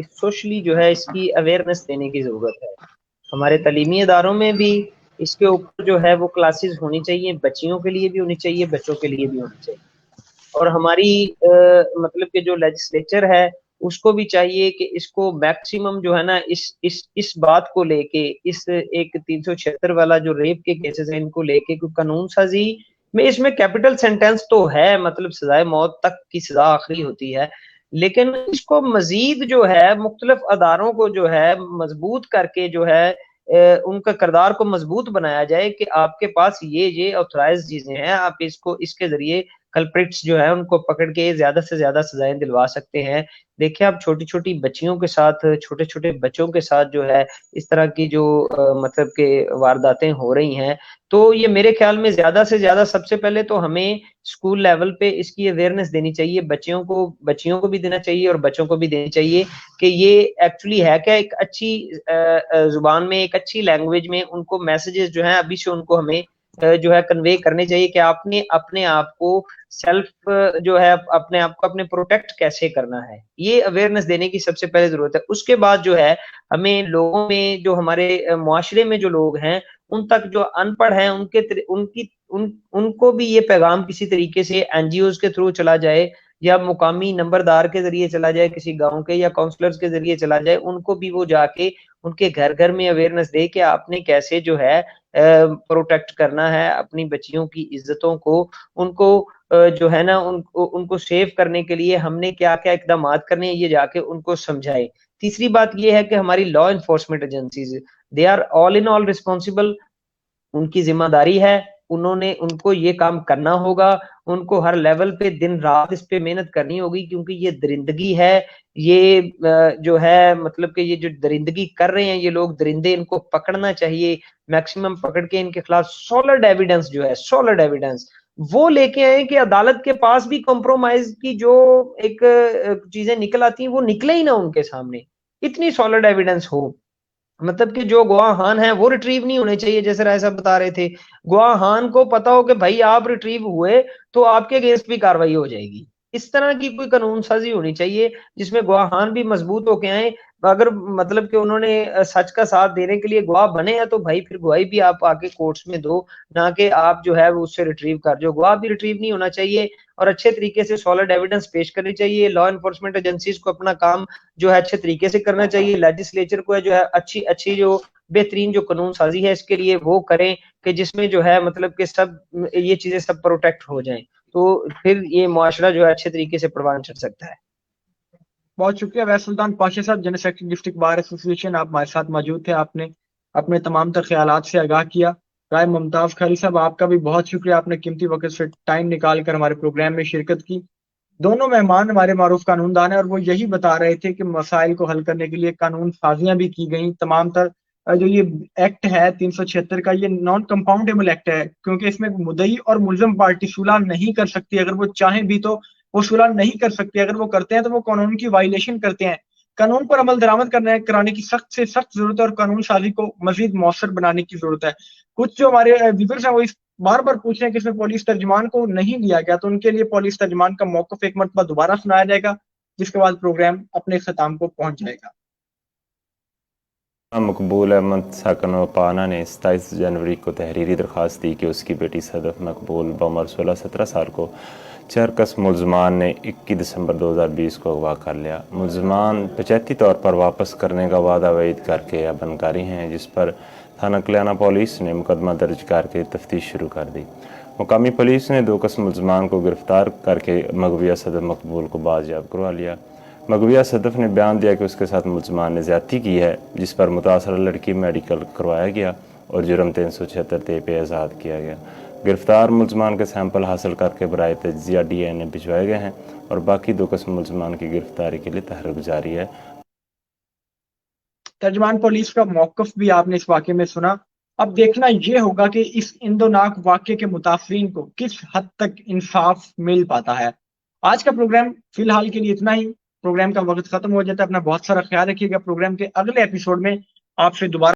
सोशली जो है इसकी अवेयरनेस देने की ज़रूरत है। हमारे तालीमी इदारों में भी इसके ऊपर जो है वो क्लासेस होनी चाहिए, बच्चियों के लिए भी होनी चाहिए, बच्चों के लिए भी होनी चाहिए। और हमारी मतलब कि जो लेजिस्लेचर है उसको भी चाहिए कि इसको मैक्सिमम जो है ना इस बात को लेके, इस एक 376 वाला जो रेप के केसेस है इनको लेके कोई कानून साजी में, इसमें कैपिटल सेंटेंस तो है, मतलब सजाए मौत तक की सजा आखिरी होती है, लेकिन इसको मजीद जो है मुख्तलिफ अदारों को जो है मजबूत करके जो है उनका किरदार को मजबूत बनाया जाए कि आपके पास ये ऑथराइज चीजें हैं, आप इसको इसके जरिए कल्प्रिट्स जो है उनको पकड़ के ज्यादा से ज्यादा सजाएं दिलवा सकते हैं। देखिए आप छोटी छोटी बच्चियों के साथ, छोटे छोटे बच्चों के साथ जो है इस तरह की जो मतलब के वारदातें हो रही हैं, तो ये मेरे ख्याल में ज्यादा से ज्यादा सबसे पहले तो हमें स्कूल लेवल पे इसकी अवेयरनेस देनी चाहिए, बच्चियों को भी देना चाहिए और बच्चों को भी देनी चाहिए कि ये एक्चुअली है क्या। एक अच्छी जुबान में, एक अच्छी लैंग्वेज में उनको मैसेजेस जो है अभी से उनको हमें जो है कन्वे करने चाहिए कि आपने अपने आप को सेल्फ जो है अपने आप को अपने प्रोटेक्ट कैसे करना है, ये अवेयरनेस देने की सबसे पहले जरूरत है। उसके बाद जो है हमें लोगों में, जो हमारे मुआशरे में जो लोग हैं उन तक जो अनपढ़ हैं उनको भी ये पैगाम किसी तरीके से एनजीओज के थ्रू चला जाए या मुकामी नंबरदार के जरिए चला जाए, किसी गांव के या काउंसलर्स के जरिए चला जाए, उनको भी वो जाके उनके घर घर में अवेयरनेस दे कि आपने कैसे जो है प्रोटेक्ट करना है अपनी बच्चियों की इज्जतों को, उनको जो है ना उनको सेव करने के लिए हमने क्या क्या इकदाम करने हैं ये जाके उनको समझाए। तीसरी बात ये है कि हमारी law enforcement agencies, they are all in all responsible, उनकी जिम्मेदारी है, उनको ये काम करना होगा, उनको हर लेवल पे दिन रात इस पे मेहनत करनी होगी, क्योंकि ये दरिंदगी है, ये जो है मतलब कि ये जो दरिंदगी कर रहे हैं ये लोग दरिंदे, इनको पकड़ना चाहिए, मैक्सिमम पकड़ के इनके खिलाफ सॉलिड एविडेंस जो है, सॉलिड एविडेंस वो लेके आए कि अदालत के पास भी कॉम्प्रोमाइज की जो एक चीजें निकल आती हैं वो निकले ही ना उनके सामने, इतनी सॉलिड एविडेंस हो। मतलब कि जो गवाहान है वो रिट्रीव नहीं होने चाहिए, जैसे राय साहब बता रहे थे, गवाहान को पता हो कि भाई आप रिट्रीव हुए तो आपके अगेंस्ट भी कार्रवाई हो जाएगी। इस तरह की कोई कानून साजी होनी चाहिए जिसमें गवाहान भी मजबूत होके आए, अगर मतलब कि उन्होंने सच का साथ देने के लिए गवाह बने हैं तो भाई फिर गवाही भी आप आके कोर्ट्स में दो, ना कि आप जो है वो उससे रिट्रीव कर, जो गवाह भी रिट्रीव नहीं होना चाहिए और अच्छे तरीके से सॉलिड एविडेंस पेश करनी चाहिए। लॉ एनफोर्समेंट एजेंसीज को अपना काम जो है अच्छे तरीके से करना चाहिए, लेजिस्लेचर को जो है अच्छी जो बेहतरीन जो कानून साजी है इसके लिए वो करें कि जिसमें जो है मतलब कि सब ये चीजें सब प्रोटेक्ट हो जाएं, तो फिर ये मुआशरा जो है अच्छे तरीके से परवान चढ़ सकता है।
बहुत शुक्रिया वैस सुल्तान पाशा साहब, general secretary district bar association, आप हमारे साथ मौजूद थे, आपने अपने तमाम तर ख्यालात से आगाह किया। राय मुमताज खाली साहब, आपका भी बहुत शुक्रिया, आपने कीमती वक्त से टाइम निकाल कर हमारे प्रोग्राम में शिरकत की। दोनों मेहमान हमारे मारूफ कानूनदान है और वो यही बता रहे थे कि मसाइल को हल करने के लिए कानून साजियां भी की गई। तमाम तर जो ये एक्ट है 376 का, ये नॉन कंपाउंडेबल एक्ट है, क्योंकि इसमें मुद्दई और मुलजम पार्टी सुलह नहीं कर सकती। अगर वो चाहें भी तो वो सुलह नहीं कर सकती, अगर वो करते हैं तो वो कानून की वायलेशन करते हैं। कानून पर अमल दरामद कराने की सख्त से सख्त जरूरत है और कानून साजी को मजीद मौसर बनाने की जरूरत है। कुछ जो हमारे व्यूअर्स हैं वो इस बार बार पूछ रहे हैं कि इसमें पुलिस तर्जमान को नहीं लिया गया, तो उनके लिए पुलिस तर्जमान का मौक़िफ़ एक मरतबा दोबारा सुनाया जाएगा, जिसके बाद प्रोग्राम अपने ख़त्म को पहुंच जाएगा।
मकबूल अहमद साकन वपाना ने 27 जनवरी को तहरीरी दरख्वास्त दी कि उसकी बेटी सदफ मकबूल बउमर 16-17 साल को चरकस मुलजमान ने 21 दिसंबर 2020 को अगवा कर लिया। मुलजमान पंचायती तौर पर वापस करने का वादा वईद करके अब इनकारी हैं, जिस पर थाना कल्याणा पुलिस ने मुकदमा दर्ज करके तफ्तीश शुरू कर दी। मुकामी पुलिस ने 2 कस्म मुलजमान को गिरफ्तार करके मगविया सदफ मकबूल को बाजियाब करवा लिया। मगविया सदफ ने बयान दिया कि उसके साथ मुलजमान ने ज्यादती की है, जिस पर मुतासरा लड़की मेडिकल करवाया गया और जुर्म 376 पे आज़ाद किया गया। गिरफ्तार मुलजमान के सैंपल हासिल करके बराए तज्जिया DNA भिजवाए गए हैं और बाकी 2 कस्म मुलजमान की गिरफ्तारी के लिए तहरीक जारी है।
तर्जमान पुलिस का मौक़िफ़ भी आपने इस वाक़े में सुना। अब देखना यह होगा कि इस इंदोनाक वाक़े के मुतासरीन को किस हद तक इंसाफ मिल पाता है। आज का प्रोग्राम फिलहाल के लिए इतना ही। प्रोग्राम का वक्त खत्म हो जाता है। अपना बहुत सारा ख्याल रखिएगा। प्रोग्राम के अगले एपिसोड में आपसे दोबारा